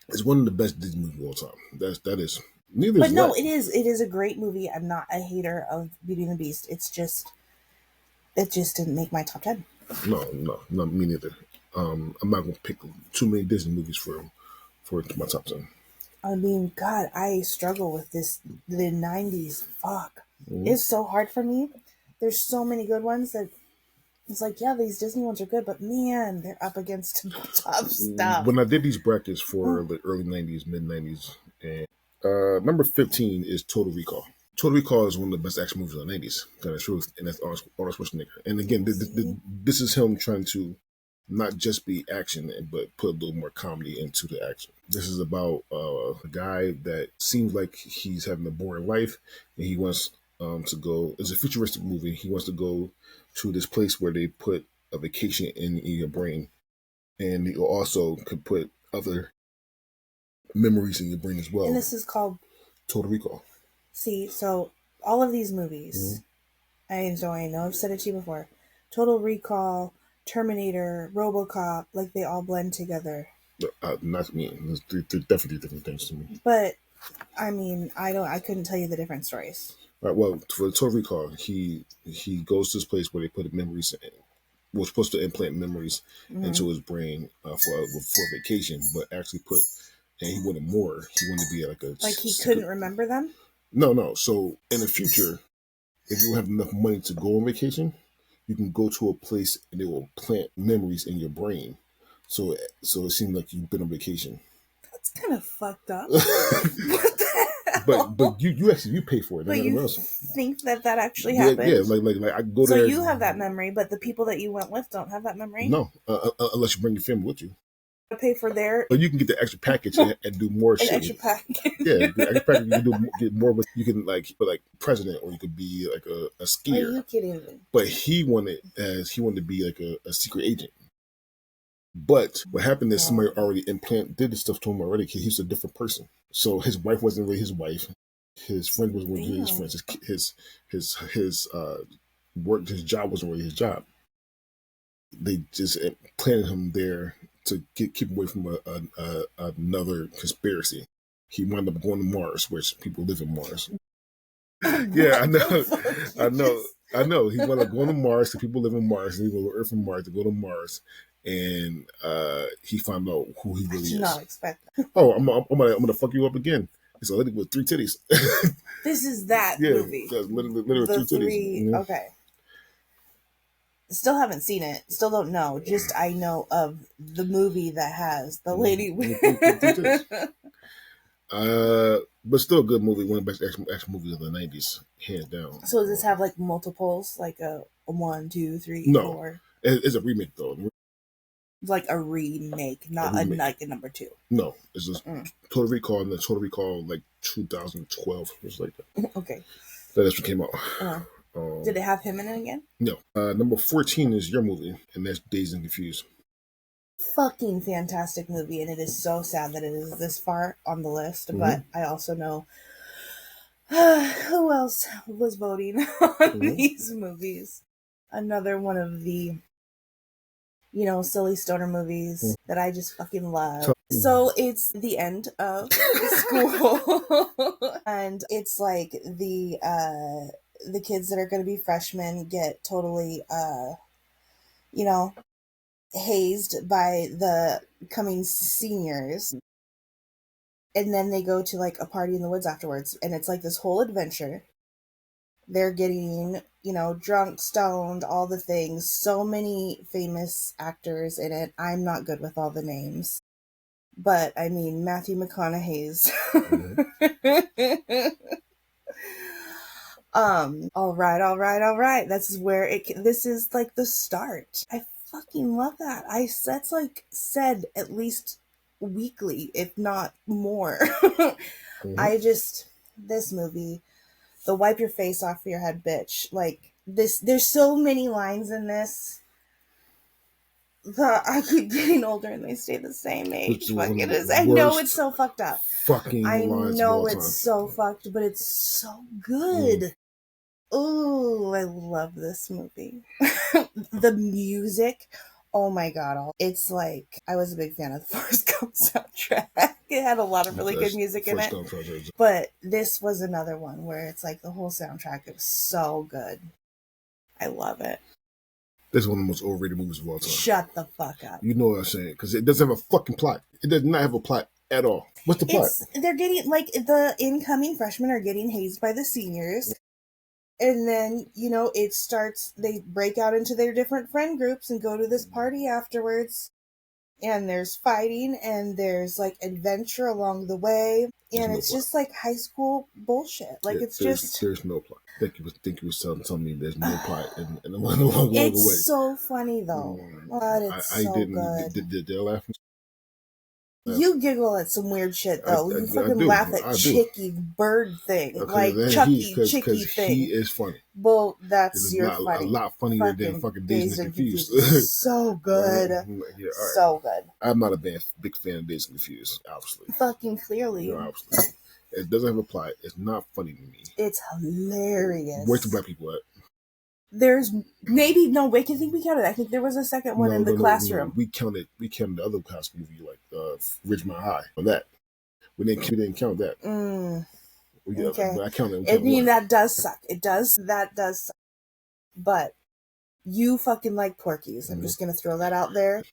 [SPEAKER 1] it's one of the best Disney movies of all time. That is neither
[SPEAKER 2] But
[SPEAKER 1] is
[SPEAKER 2] no,
[SPEAKER 1] Let.
[SPEAKER 2] it is. It is a great movie. I'm not a hater of Beauty and the Beast. It just didn't make my top 10.
[SPEAKER 1] No, me neither. I'm not gonna pick too many Disney movies for my top 10.
[SPEAKER 2] I mean, God, I struggle with this. The 90s. Fuck.
[SPEAKER 1] Mm-hmm.
[SPEAKER 2] It's so hard for me. There's so many good ones that it's like, yeah, these Disney ones are good, but man, they're up against tough stuff.
[SPEAKER 1] When I did these brackets for the early '90s, mid '90s, and number 15 is Total Recall. Total Recall is one of the best action movies of the '90s, kind of truth, and that's Arnold Schwarzenegger. And again, this is him trying to not just be action, but put a little more comedy into the action. This is about a guy that seems like he's having a boring life, and he wants to go. It's a futuristic movie. He wants to go to this place where they put a vacation in your brain, and you also could put other memories in your brain as well.
[SPEAKER 2] And this is called
[SPEAKER 1] Total Recall.
[SPEAKER 2] See, so all of these movies, I know I've said it to you before. Total Recall, Terminator, RoboCop, like they all blend together.
[SPEAKER 1] Not me. They're definitely different things to me.
[SPEAKER 2] But I mean, I couldn't tell you the different stories.
[SPEAKER 1] Right, well, for the Total Recall, he goes to this place where they put memories in. Was supposed to implant memories into his brain for vacation, but actually put, and he wanted more. He wanted to be
[SPEAKER 2] like he couldn't remember them.
[SPEAKER 1] No. So in the future, if you have enough money to go on vacation, you can go to a place and they will plant memories in your brain. So it seems like you've been on vacation.
[SPEAKER 2] That's kind of fucked up. What the hell?
[SPEAKER 1] But you pay for it.
[SPEAKER 2] But you
[SPEAKER 1] else.
[SPEAKER 2] think that actually happened?
[SPEAKER 1] Yeah, like I go
[SPEAKER 2] so
[SPEAKER 1] there.
[SPEAKER 2] So you have that memory, but the people that you went with don't have that memory?
[SPEAKER 1] No, unless you bring your family with you.
[SPEAKER 2] Pay for their...
[SPEAKER 1] But you can get the extra package and do more shit.
[SPEAKER 2] Extra package.
[SPEAKER 1] Yeah, the extra package you can get more with. You can like president, or you could be like a skier.
[SPEAKER 2] Are you kidding me?
[SPEAKER 1] But he wanted to be like a secret agent. But what happened is somebody already did this stuff to him already. He's a different person. So his wife wasn't really his wife. His friend wasn't really his friends. His work, his job wasn't really his job. They just planted him there to keep away from another conspiracy. He wound up going to Mars, which people live in Mars. Yeah, I know. He wound up going to Mars, so people live in Mars. And he went to Earth and Mars to go to Mars, and he found out who he really is. I did not expect that. Oh, I'm gonna fuck you up again. It's a lady with 3 titties.
[SPEAKER 2] This is that movie. Yeah, literally 3 titties. Mm-hmm. Okay. Still haven't seen it. Still don't know. Just I know of the movie that has the lady with...
[SPEAKER 1] but still a good movie. One of the best action movies of the 90s, hands down.
[SPEAKER 2] So does this have like multiples, like a 1, 2, 3, 4?
[SPEAKER 1] It's a remake though.
[SPEAKER 2] It's like a remake, not like a number 2.
[SPEAKER 1] No, it's just Total Recall, and then Total Recall like 2012, just like that. Okay, that's what came out.
[SPEAKER 2] Did it have him in it again?
[SPEAKER 1] No. Number 14 is your movie, and that's Dazed and Confused.
[SPEAKER 2] Fucking fantastic movie, and it is so sad that it is this far on the list, but I also know who else was voting on these movies. Another one of the, silly stoner movies that I just fucking love. So it's the end of school, and it's like the kids that are going to be freshmen get totally, hazed by the coming seniors. And then they go to like a party in the woods afterwards. And it's like this whole adventure. They're getting, drunk, stoned, all the things. So many famous actors in it. I'm not good with all the names. But, I mean, Matthew McConaughey's. All right. This is like the start. I fucking love that. That's like said at least weekly, if not more. This movie, the wipe your face off your head, bitch. Like this, there's so many lines in this. I keep getting older and they stay the same age. I know it's so fucked up. I know it's so fucked, but it's so good. Oh, I love this movie. The music, oh my god. It's like, I was a big fan of the Forrest Gump soundtrack. It had a lot of really good music in it. But this was another one where it's like the whole soundtrack is so good. I love it.
[SPEAKER 1] This is one of the most overrated movies of all time.
[SPEAKER 2] Shut the fuck up.
[SPEAKER 1] You know what I'm saying? Because it doesn't have a fucking plot. It does not have a plot at all. What's the plot?
[SPEAKER 2] They're getting, like, the incoming freshmen are getting hazed by the seniors. And then, it starts, they break out into their different friend groups and go to this party afterwards. And there's fighting and there's, like, adventure along the way. And it's just, like, high school bullshit. Like,
[SPEAKER 1] There's no plot. I think you were telling me there's no plot and along the way.
[SPEAKER 2] It's so funny, though. But it's so good.
[SPEAKER 1] Did they laugh?
[SPEAKER 2] You giggle at some weird shit though. You
[SPEAKER 1] I
[SPEAKER 2] fucking laugh
[SPEAKER 1] do.
[SPEAKER 2] at
[SPEAKER 1] I do.
[SPEAKER 2] Chicky bird thing,
[SPEAKER 1] Because
[SPEAKER 2] like
[SPEAKER 1] then
[SPEAKER 2] Chucky
[SPEAKER 1] because
[SPEAKER 2] Chicky
[SPEAKER 1] he
[SPEAKER 2] thing.
[SPEAKER 1] is funny.
[SPEAKER 2] Well,
[SPEAKER 1] It
[SPEAKER 2] that's
[SPEAKER 1] is
[SPEAKER 2] your
[SPEAKER 1] a
[SPEAKER 2] funny.
[SPEAKER 1] lot funnier than
[SPEAKER 2] Fucking
[SPEAKER 1] fucking Dazed
[SPEAKER 2] Dazed
[SPEAKER 1] and
[SPEAKER 2] and
[SPEAKER 1] Confused.
[SPEAKER 2] Confused is so
[SPEAKER 1] Right?
[SPEAKER 2] good,
[SPEAKER 1] Yeah, all right.
[SPEAKER 2] so good.
[SPEAKER 1] I'm not a big fan of Dazed and Confused, obviously.
[SPEAKER 2] Fucking clearly,
[SPEAKER 1] Obviously. It doesn't have a plot. It's not funny to me.
[SPEAKER 2] it's
[SPEAKER 1] Where's the
[SPEAKER 2] hilarious.
[SPEAKER 1] black people at?
[SPEAKER 2] There's maybe no. Wait, I think we counted. I think there was a second one
[SPEAKER 1] No,
[SPEAKER 2] in the
[SPEAKER 1] no, no, no.
[SPEAKER 2] classroom.
[SPEAKER 1] We counted the other house movie like Ridgemont High on that. We didn't count that.
[SPEAKER 2] Okay,
[SPEAKER 1] But I counted. We
[SPEAKER 2] I
[SPEAKER 1] counted
[SPEAKER 2] mean
[SPEAKER 1] one.
[SPEAKER 2] that does suck. It does. That does suck. But you fucking like Porky's. I'm just gonna throw that out there.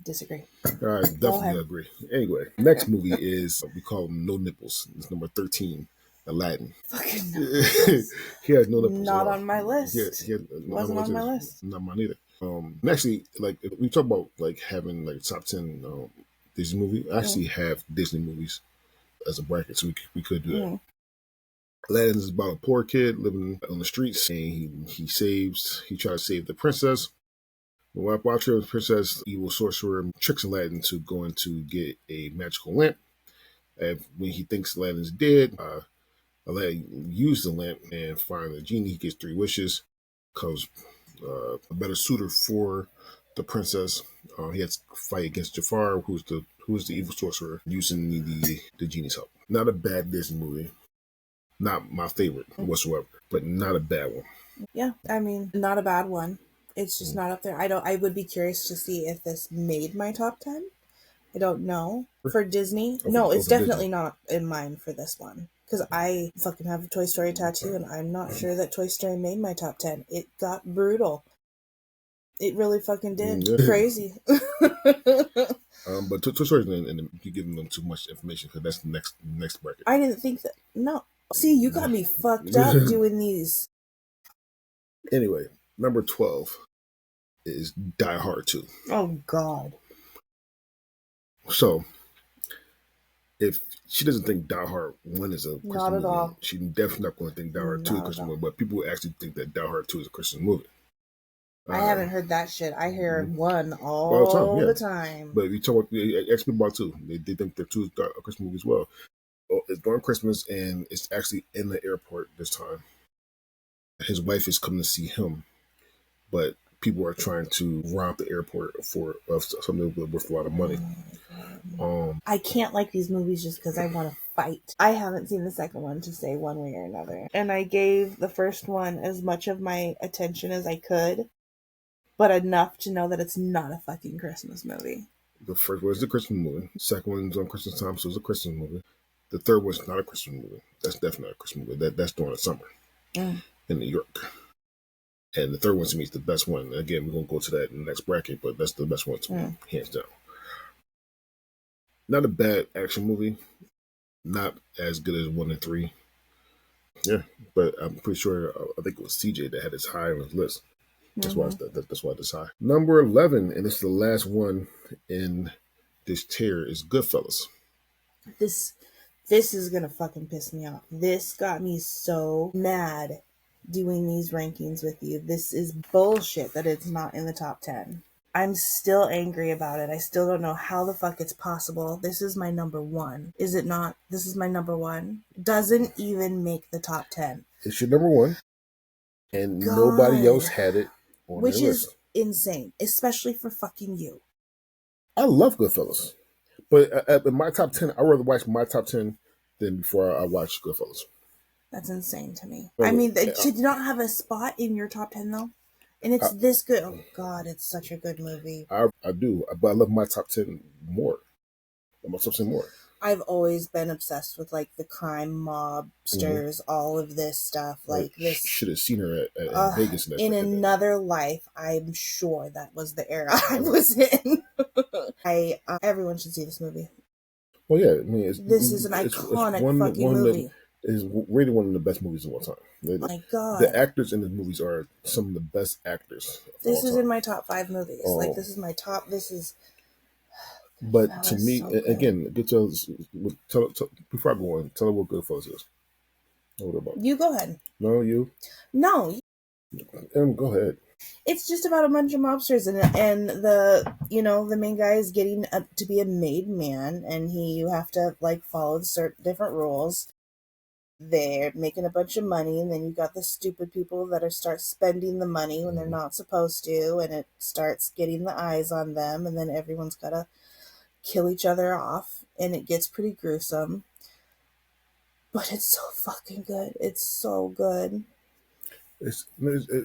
[SPEAKER 2] Disagree.
[SPEAKER 1] I
[SPEAKER 2] Go
[SPEAKER 1] definitely
[SPEAKER 2] ahead.
[SPEAKER 1] agree. Anyway, next movie is we call him No Nipples. It's number 13, Aladdin.
[SPEAKER 2] Fucking no nipples.
[SPEAKER 1] He has no nipples at
[SPEAKER 2] Not
[SPEAKER 1] all.
[SPEAKER 2] on my list.
[SPEAKER 1] I don't
[SPEAKER 2] Wasn't
[SPEAKER 1] know what
[SPEAKER 2] on
[SPEAKER 1] it
[SPEAKER 2] my
[SPEAKER 1] is.
[SPEAKER 2] list.
[SPEAKER 1] Not mine either. And actually, like if we talk about like having like top 10 Disney movie. I actually have Disney movies as a bracket, so we could do that. Aladdin is about a poor kid living on the streets, and he tries to save the princess. While watching the princess, evil sorcerer tricks Aladdin to going to get a magical lamp. And when he thinks Aladdin's dead, Aladdin uses the lamp and finds a genie. He gets 3 wishes, becomes a better suitor for the princess. He has to fight against Jafar, who's the evil sorcerer, using the genie's help. Not a bad Disney movie. Not my favorite whatsoever, but not a bad one.
[SPEAKER 2] Yeah, I mean, not a bad one. It's just not up there. I would be curious to see if this made my top 10. I don't know. For Disney? No, it's
[SPEAKER 1] For Disney.
[SPEAKER 2] definitely not in mine for this one. Because I fucking have a Toy Story tattoo, and I'm not sure that Toy Story made my top 10. It got brutal. It really fucking did.
[SPEAKER 1] Yeah.
[SPEAKER 2] Crazy.
[SPEAKER 1] But Toy Story, and you're giving them too much information because that's the next bracket.
[SPEAKER 2] I didn't think that. No. See, you got me fucked up doing these.
[SPEAKER 1] Anyway, number 12 is Die Hard 2.
[SPEAKER 2] Oh, God.
[SPEAKER 1] So, if she doesn't think Die Hard 1 is a Christian
[SPEAKER 2] Not at
[SPEAKER 1] movie,
[SPEAKER 2] all.
[SPEAKER 1] she's definitely not going to think Die Hard 2 is a Christian movie. But people actually think that Die Hard 2 is a Christian movie.
[SPEAKER 2] I haven't heard that shit. I hear one all the time.
[SPEAKER 1] But if you talk about X Men about 2, they think that 2 is a Christian movie as well. It's during Christmas, and it's actually in the airport this time. His wife is coming to see him, but people are trying to rob the airport for something worth a lot of money.
[SPEAKER 2] I can't like these movies just because I want to fight. I haven't seen the second one to say one way or another. And I gave the first one as much of my attention as I could, but enough to know that it's not a fucking Christmas movie.
[SPEAKER 1] The first one is a Christmas movie. The second one's on Christmas time, so it's a Christmas movie. The third one's not a Christmas movie. That's definitely not a Christmas movie. That's during the summer in New York. And the third one to me is the best one. Again, we're gonna go to that in the next bracket, but that's the best one to me, hands down. Not a bad action movie. Not as good as 1 and 3. Yeah, but I'm pretty sure I think it was CJ that had this high on his list. That's why that's why it's high. Number 11, and it's the last one in this tier, is Goodfellas.
[SPEAKER 2] This is gonna fucking piss me off. This got me so mad doing these rankings with you. This is bullshit that it's not in the top 10. I'm still angry about it. I still don't know how the fuck it's possible. This is my number 1. Is it not? This is my number 1. Doesn't even make the top 10.
[SPEAKER 1] It's your number 1, and nobody else had it on
[SPEAKER 2] which
[SPEAKER 1] their
[SPEAKER 2] is
[SPEAKER 1] list.
[SPEAKER 2] Insane, especially for fucking you.
[SPEAKER 1] I love Goodfellas, but in my top 10, I'd rather watch my top 10 than before I watch Goodfellas.
[SPEAKER 2] That's insane to me. I mean, to not have a spot in your top 10 though, and it's this good. Oh God, it's such a good movie.
[SPEAKER 1] I do, but I love my top 10 more. My top 10 more.
[SPEAKER 2] I've always been obsessed with like the crime mobsters, all of this stuff. Like this,
[SPEAKER 1] should have seen her at Vegas.
[SPEAKER 2] In another life, I'm sure that was the era I was in. Everyone should see this movie.
[SPEAKER 1] Well, yeah, I mean,
[SPEAKER 2] this is an iconic fucking movie.
[SPEAKER 1] Is rated one of the best movies of all time.
[SPEAKER 2] Oh my God,
[SPEAKER 1] the actors in the movies are some of the best actors.
[SPEAKER 2] This is in my top 5 movies. Like this is my top. This is.
[SPEAKER 1] But to me, so again, before I go on, tell her what Goodfellas is. What about?
[SPEAKER 2] You go ahead.
[SPEAKER 1] No, you.
[SPEAKER 2] No.
[SPEAKER 1] Go ahead.
[SPEAKER 2] It's just about a bunch of mobsters, and the main guy is getting up to be a made man, and you have to like follow certain different rules. They're making a bunch of money, and then you got the stupid people that are start spending the money when they're not supposed to, and it starts getting the eyes on them, and then everyone's gotta kill each other off, and it gets pretty gruesome. But it's so fucking good. It's so good.
[SPEAKER 1] It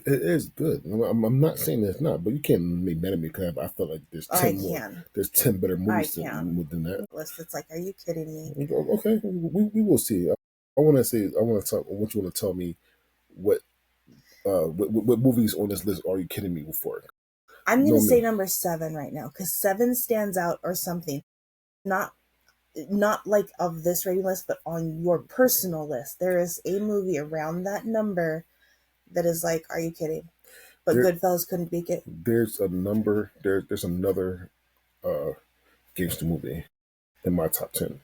[SPEAKER 1] is good. I'm not saying it's not, but you can't make mad at me because I feel like there's
[SPEAKER 2] I
[SPEAKER 1] 10 more.
[SPEAKER 2] can.
[SPEAKER 1] There's 10 better
[SPEAKER 2] I
[SPEAKER 1] movies
[SPEAKER 2] can.
[SPEAKER 1] than that.
[SPEAKER 2] List. It's like, are you kidding me?
[SPEAKER 1] Okay, we will see. I want to talk. I want you to tell me what what movies on this list are you kidding me before?
[SPEAKER 2] I'm
[SPEAKER 1] No
[SPEAKER 2] gonna say
[SPEAKER 1] me.
[SPEAKER 2] number 7 right now because 7 stands out or something. Not not like of this rating list, but on your personal list, there is a movie around that number that is like, are you kidding? But
[SPEAKER 1] There
[SPEAKER 2] Goodfellas couldn't beat it.
[SPEAKER 1] there's a number. There's another uh gangster movie in my top 10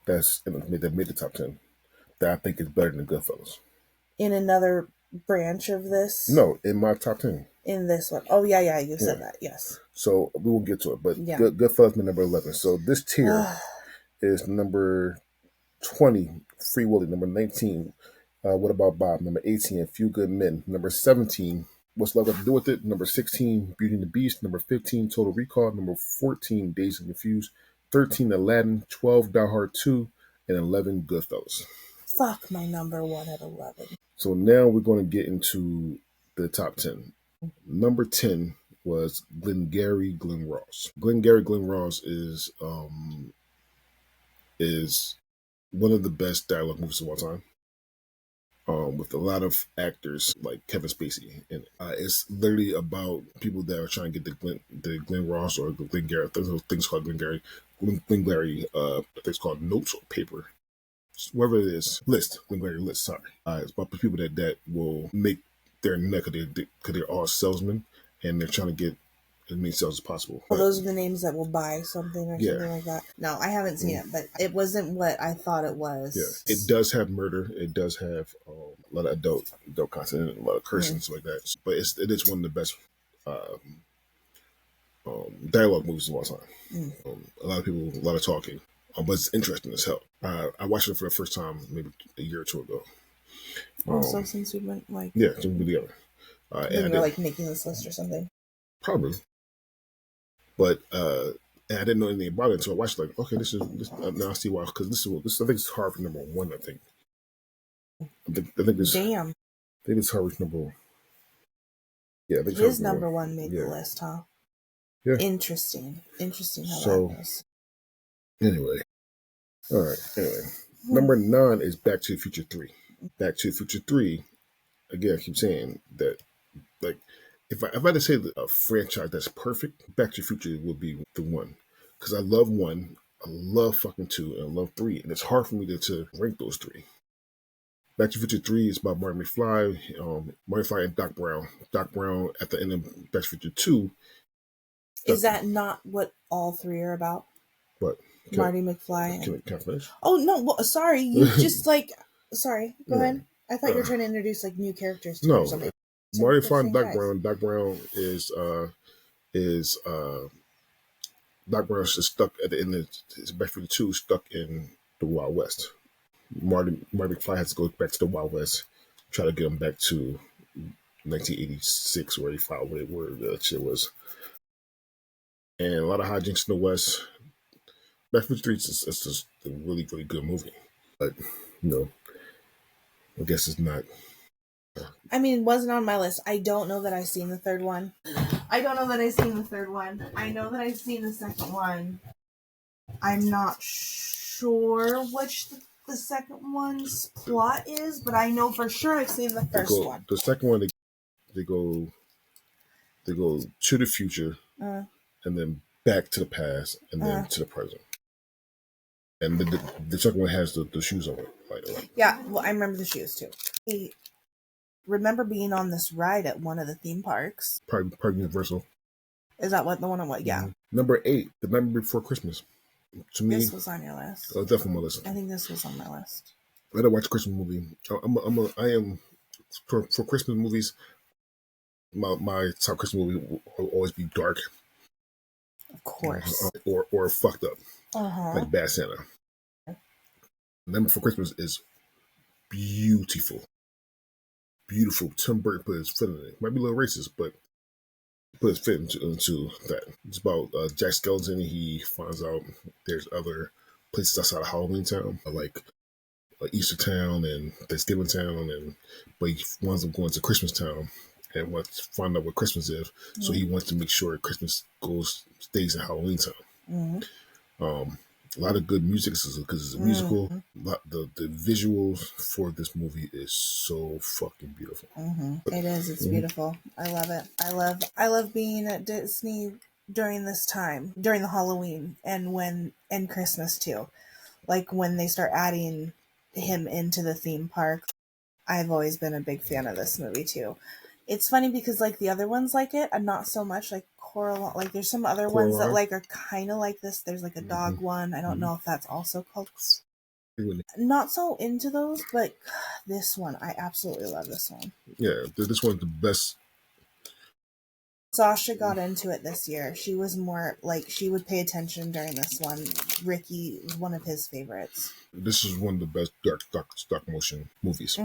[SPEAKER 1] that made the top 10 that I think is better than Goodfellas.
[SPEAKER 2] In another branch of this,
[SPEAKER 1] No, in my top 10.
[SPEAKER 2] in this one. Oh yeah, yeah, you
[SPEAKER 1] Yeah.
[SPEAKER 2] said that. Yes.
[SPEAKER 1] So we will get to it, but
[SPEAKER 2] Yeah.
[SPEAKER 1] Goodfellas is number 11. So this tier is number 20, Free Willy. Number 19, What About Bob? Number 18, A Few Good Men. Number 17, What's Love Got to Do with It? Number 16, Beauty and the Beast. Number 15, Total Recall. Number 14, Dazed and Confused. 13, Aladdin. 12, Die Hard 2. And 11, Goodfellas.
[SPEAKER 2] Fuck my number one at 11.
[SPEAKER 1] So now we're going to get into the top 10. Number 10 was Glengarry Glen Ross. Glengarry Glen Ross is one of the best dialogue movies of all time. With a lot of actors like Kevin Spacey in it. It's literally about people that are trying to get the Glen Ross or the Glengarry. Things called Glengarry. I think it's called notes or paper. Whatever it is, Glengarry list. Sorry, it's about the people that will make their neck because they're all salesmen and they're trying to get as many sales as possible.
[SPEAKER 2] Well, those are the names that will buy something or something like that. No, I haven't seen it, but it wasn't what I thought it was.
[SPEAKER 1] Yeah, it does have murder. It does have a lot of adult content, and a lot of cursing and stuff like that. But it is one of the best dialogue movies of all time. A lot of people, a lot of talking, but it's interesting as hell. I watched it for the first time maybe a year or two ago.
[SPEAKER 2] Also, since we went
[SPEAKER 1] Yeah, so we together.
[SPEAKER 2] when you were like making this list or something.
[SPEAKER 1] Probably, but and I didn't know anything about it until I watched. Like, okay, now I see why. Because this I think it's Harvard number one. I think it's
[SPEAKER 2] Damn.
[SPEAKER 1] I think it's Harvard's number one. Yeah, I think
[SPEAKER 2] his number one made the list, huh?
[SPEAKER 1] Yeah.
[SPEAKER 2] Interesting how that goes.
[SPEAKER 1] Anyway, all right. Anyway, number 9 is Back to the Future 3. Back to the Future 3. Again, I keep saying that, like, if I had to say a franchise that's perfect, Back to the Future would be the one. Because I love 1, I love fucking 2, and I love 3. And it's hard for me to rank those 3. Back to the Future 3 is by Marty McFly, Marty McFly and Doc Brown. Doc Brown at the end of Back to the Future 2.
[SPEAKER 2] Is that not what all 3 are about?
[SPEAKER 1] What?
[SPEAKER 2] Marty McFly.
[SPEAKER 1] Can I finish?
[SPEAKER 2] Oh no! Well, sorry, you just sorry. Go ahead. I thought you were trying to introduce like new characters to or something.
[SPEAKER 1] Marty McFly and Doc Brown. Doc Brown is Doc Brown is stuck at the end of his Back to the 2, stuck in the Wild West. Marty McFly has to go back to the Wild West, try to get him back to 1986 or 85, where the shit was. And a lot of hijinks in the West. Back to the 3 is just a really, really good movie. But, I guess it's not.
[SPEAKER 2] I mean, it wasn't on my list. I don't know that I've seen the third one. I know that I've seen the second one. I'm not sure which the second one's plot is, but I know for sure I've seen the first one.
[SPEAKER 1] The second one, they go to the future and then back to the past and then to the present. And the second one has the shoes on it.
[SPEAKER 2] Yeah, well, I remember the shoes too. I remember being on this ride at one of the theme parks.
[SPEAKER 1] Park Universal.
[SPEAKER 2] Is that what the one on what? Yeah.
[SPEAKER 1] Number 8, The Nightmare Before Christmas. To me,
[SPEAKER 2] this was on your list.
[SPEAKER 1] Definitely on my list.
[SPEAKER 2] I think this was on my list.
[SPEAKER 1] I don't watch a Christmas movie. I am for Christmas movies. My top Christmas movie will always be dark,
[SPEAKER 2] Of course.
[SPEAKER 1] or fucked up,
[SPEAKER 2] Uh-huh.
[SPEAKER 1] like Bad Santa. Number for Christmas is beautiful, beautiful. Tim Burton put his foot in it. Might be a little racist, but put his foot into that. It's about Jack Skellington. He finds out there's other places outside of Halloween Town, like Easter Town and Thanksgiving Town, and but he winds up going to Christmas Town and wants to find out what Christmas is. Mm-hmm. So he wants to make sure Christmas stays in Halloween Town. Mm-hmm. A lot of good music because it's a musical. Mm-hmm. The visuals for this movie is so fucking beautiful.
[SPEAKER 2] Mm-hmm. It is. It's beautiful. I love it. I love being at Disney during this time, during the Halloween and Christmas too. Like when they start adding him into the theme park. I've always been a big fan of this movie too. It's funny because like the other ones like it and not so much like Coraline. Like there's some other ones that like are kind of like this. There's like a dog one. I don't know if that's also called. Not so into those, but this one I absolutely love. This one.
[SPEAKER 1] Yeah, this one's the best.
[SPEAKER 2] Sasha got into it this year. She was more like she would pay attention during this one. Ricky was one of his favorites.
[SPEAKER 1] This is one of the best dark motion movies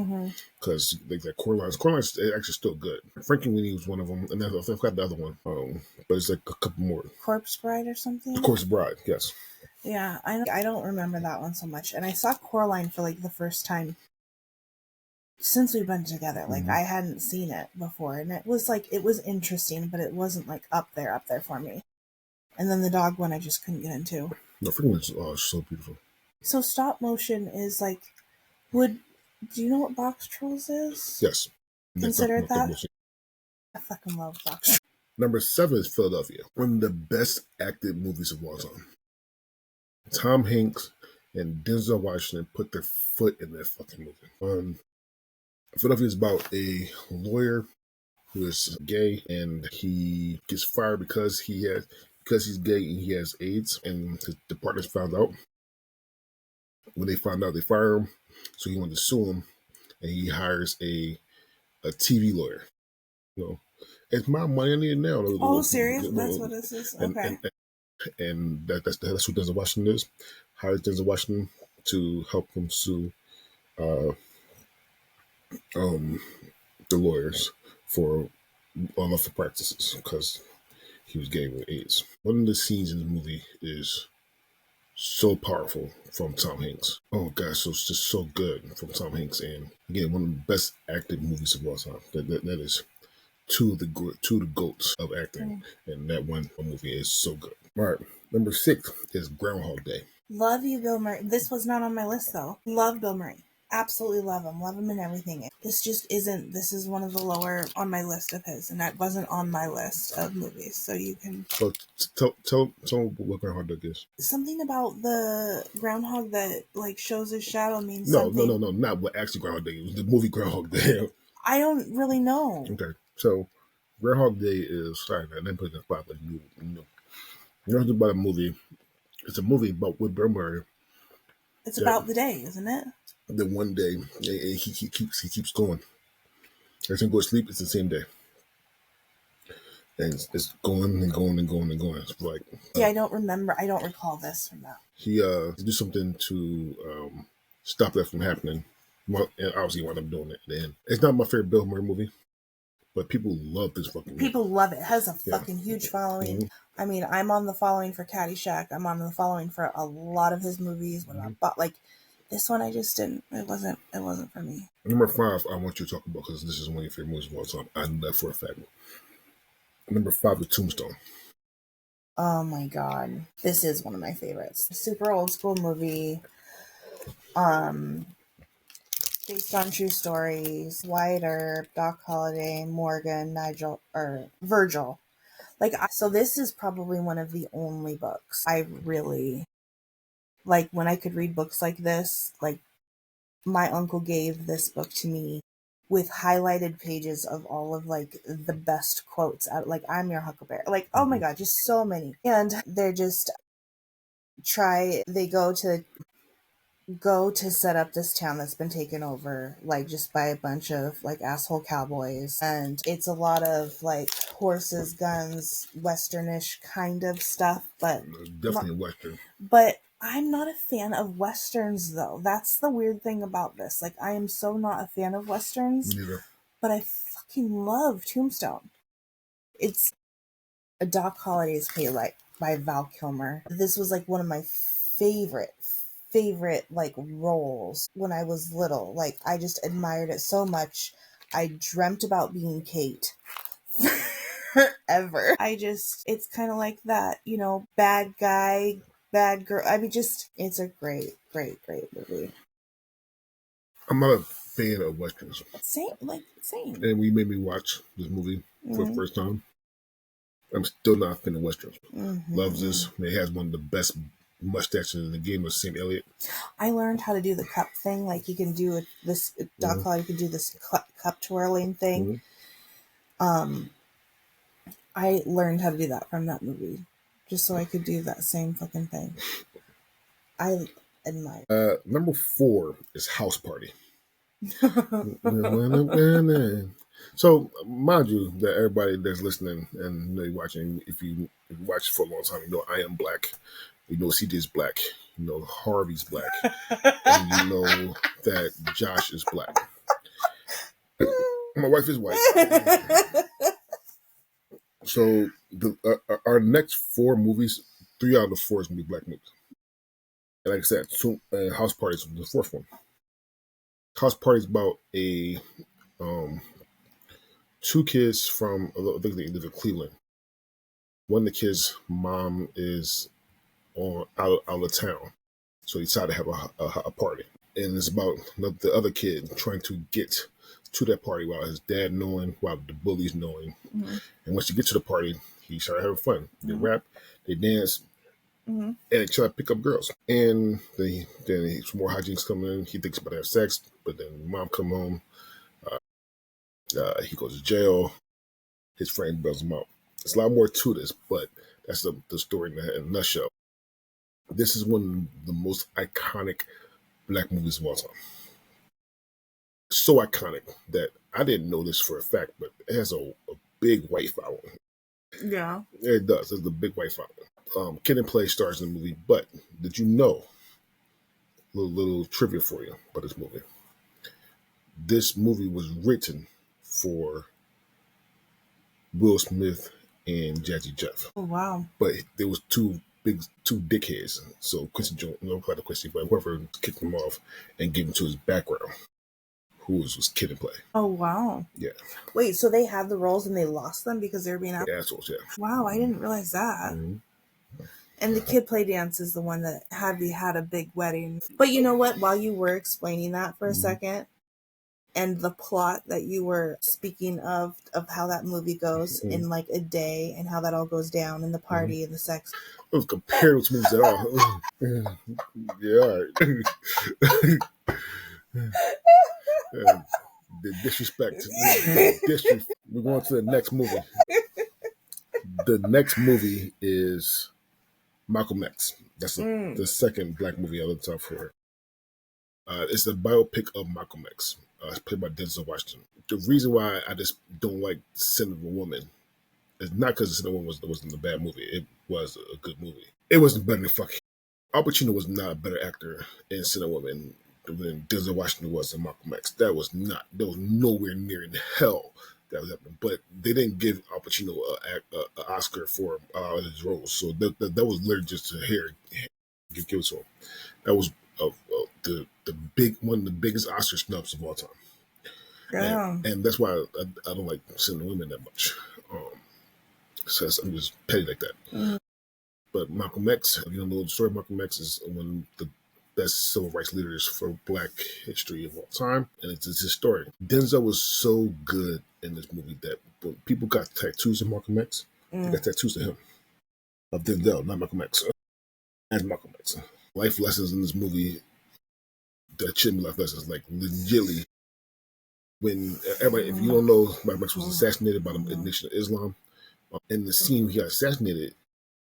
[SPEAKER 1] because like that Coraline's actually still good. Frankenweenie was one of them, and then I forgot the other one. But it's like a couple more.
[SPEAKER 2] Corpse Bride or something.
[SPEAKER 1] The Corpse Bride, yes.
[SPEAKER 2] Yeah, I don't remember that one so much, and I saw Coraline for like the first time since we've been together. Like I hadn't seen it before, and it was interesting, but it wasn't like up there for me. And then the dog one I just couldn't get into.
[SPEAKER 1] No, Frankenweenie's so beautiful.
[SPEAKER 2] So stop motion is like, do you know what Box Trolls is?
[SPEAKER 1] Yes.
[SPEAKER 2] Considered that? I fucking love Box Trolls.
[SPEAKER 1] Number 7 is Philadelphia. One of the best acted movies of all time. Tom Hanks and Denzel Washington put their foot in that fucking movie. Philadelphia is about a lawyer who is gay and he gets fired because he's gay and he has AIDS, and the partners found out. When they found out, they fire him, so he wanted to sue him, and he hires a TV lawyer. You know, it's my money, I need it now.
[SPEAKER 2] Oh, serious? That's what this is. Okay.
[SPEAKER 1] And that's who Denzel Washington is. Hires Denzel Washington to help him sue the lawyers for unlawful practices because he was gay with AIDS. One of the scenes in the movie is so powerful from Tom Hanks. Oh gosh, so it's just so good from Tom Hanks, and again, one of the best acted movies of all time. That is two of the goats of acting, and that one movie is so good. All right, number 6 is Groundhog Day.
[SPEAKER 2] Love you, Bill Murray. This was not on my list though. Love Bill Murray. Absolutely love him. Love him in everything. This just isn't. This is one of the lower on my list of his, and that wasn't on my list of movies. So you can.
[SPEAKER 1] So tell what Groundhog Day is.
[SPEAKER 2] Something about the groundhog that like shows his shadow means
[SPEAKER 1] no,
[SPEAKER 2] something.
[SPEAKER 1] No, not what actually Groundhog Day. It was the movie Groundhog Day.
[SPEAKER 2] I don't really know.
[SPEAKER 1] Okay, so Groundhog Day is sorry, I didn't put it in the spot, but you know. You're talking about a movie. It's a movie about with Bill Murray.
[SPEAKER 2] It's about the day, isn't it?
[SPEAKER 1] The one day he keeps going. Every time he goes to sleep, it's the same day, and it's going and going and going and going. It's like
[SPEAKER 2] I don't remember. I don't recall this from that.
[SPEAKER 1] He do something to stop that from happening. Well, and obviously, he wound up doing it. And it's not my favorite Bill Murray movie, but people love this fucking movie.
[SPEAKER 2] People love it. It has a fucking huge following. I mean, I'm on the following for Caddyshack. I'm on the following for a lot of his movies. But like this one, I just didn't. It wasn't for me.
[SPEAKER 1] Number 5, I want you to talk about because this is one of your favorite movies of all time. I know that for a fact. Number 5 is Tombstone.
[SPEAKER 2] Oh my god, this is one of my favorites. Super old school movie. Based on true stories. Wyatt Earp, Doc Holliday, Morgan, Virgil. So this is probably one of the only books I really like when I could read books like this. Like my uncle gave this book to me with highlighted pages of all of like the best quotes. Like I'm your Huckleberry. Like oh my god, just so many. And they're just they go to go to set up this town that's been taken over, like just by a bunch of like asshole cowboys. And it's a lot of like horses, guns, westernish kind of stuff, but
[SPEAKER 1] Definitely Western.
[SPEAKER 2] but I'm not a fan of westerns though. That's the weird thing about this. Like I am so not a fan of westerns,
[SPEAKER 1] Neither.
[SPEAKER 2] but I fucking love Tombstone. It's a Doc Holliday's Paylight by Val Kilmer. This was like one of my favorite like roles when I was little. Like I just admired it so much. I dreamt about being Kate forever. It's kind of like that, bad guy, bad girl. I mean, just, it's a great movie.
[SPEAKER 1] I'm not a fan of westerns,
[SPEAKER 2] Same.
[SPEAKER 1] and we made me watch this movie for the first time. I'm still not a fan of westerns. Loves this. It has one of the best mustaches in the game with Sam Elliott.
[SPEAKER 2] I learned how to do the cup thing. Like you can do this. Doc Holly can do this cup twirling thing. I learned how to do that from that movie, just so I could do that same fucking thing. I admire.
[SPEAKER 1] Number 4 is House Party. So, mind you, that everybody that's listening and watching, if you watch for a long time, you know I am black. You know CJ's black. You know Harvey's black. And you know that Josh is black. My wife is white. So our next 4 movies, 3 out of the 4 is gonna be black movies. And like I said, House Party is the 4th one. House Party is about a 2 kids from, I think they live in Cleveland. One of the kids' mom is out of town, so he decided to have a party, and it's about the other kid trying to get to that party while his dad knowing, while the bullies knowing. And once you get to the party, he started having fun. They rap, they dance, and they try to pick up girls. And then some more hijinks come in. He thinks about having sex, but then mom come home. He goes to jail. His friend bails him out. There's a lot more to this, but that's the story in a nutshell. This is one of the most iconic black movies of all time. So iconic that I didn't know this for a fact, but it has a big white following.
[SPEAKER 2] Yeah.
[SPEAKER 1] It does. It's a big white following. Kid and Play stars in the movie, but did you know, little trivia for you about this movie. This movie was written for Will Smith and Jazzy Jeff.
[SPEAKER 2] Oh, wow.
[SPEAKER 1] But there was two dickheads. So Quincy Jones, not Quincy, but whoever kicked him off and gave him to his background, who was Kid and Play.
[SPEAKER 2] Oh, wow.
[SPEAKER 1] Yeah.
[SPEAKER 2] Wait, so they had the roles and they lost them because they were being
[SPEAKER 1] assholes, yeah.
[SPEAKER 2] Wow, I didn't realize that. And the Kid Play Dance is the one that had a big wedding. But you know what? While you were explaining that for a second, and the plot that you were speaking of how that movie goes in like a day and how that all goes down in the party and the sex.
[SPEAKER 1] It was compared to movies at all. Yeah, all right. The disrespect. We're going to the next movie. The next movie is Malcolm X. That's the second black movie I looked up for. It's a biopic of Malcolm X. It's played by Denzel Washington. The reason why I just don't like Sin of a Woman is not because Sin of a Woman wasn't a bad movie. It was a good movie. It wasn't better than fucking. Al Pacino was not a better actor in Sin of a Woman than Denzel Washington was in Malcolm X. That was nowhere near in hell that was happening. But they didn't give Al Pacino an Oscar for his roles. So that was literally just to give it to him. That was the one of the biggest Oscar snubs of all time.
[SPEAKER 2] Yeah.
[SPEAKER 1] And that's why I don't like Sin of Women that much. So I'm just petty like that. But Malcolm X, if you don't know the story, Malcolm X is one of the best civil rights leaders for black history of all time. And it's his story. Denzel was so good in this movie that when people got tattoos of Malcolm X, they got tattoos of him. Of Denzel, not Malcolm X. As Malcolm X. Life lessons in this movie that shouldn't be life lessons. Like, legitly, when everybody, if you don't know, Malcolm X was assassinated by the Nation of Islam. In the scene he got assassinated,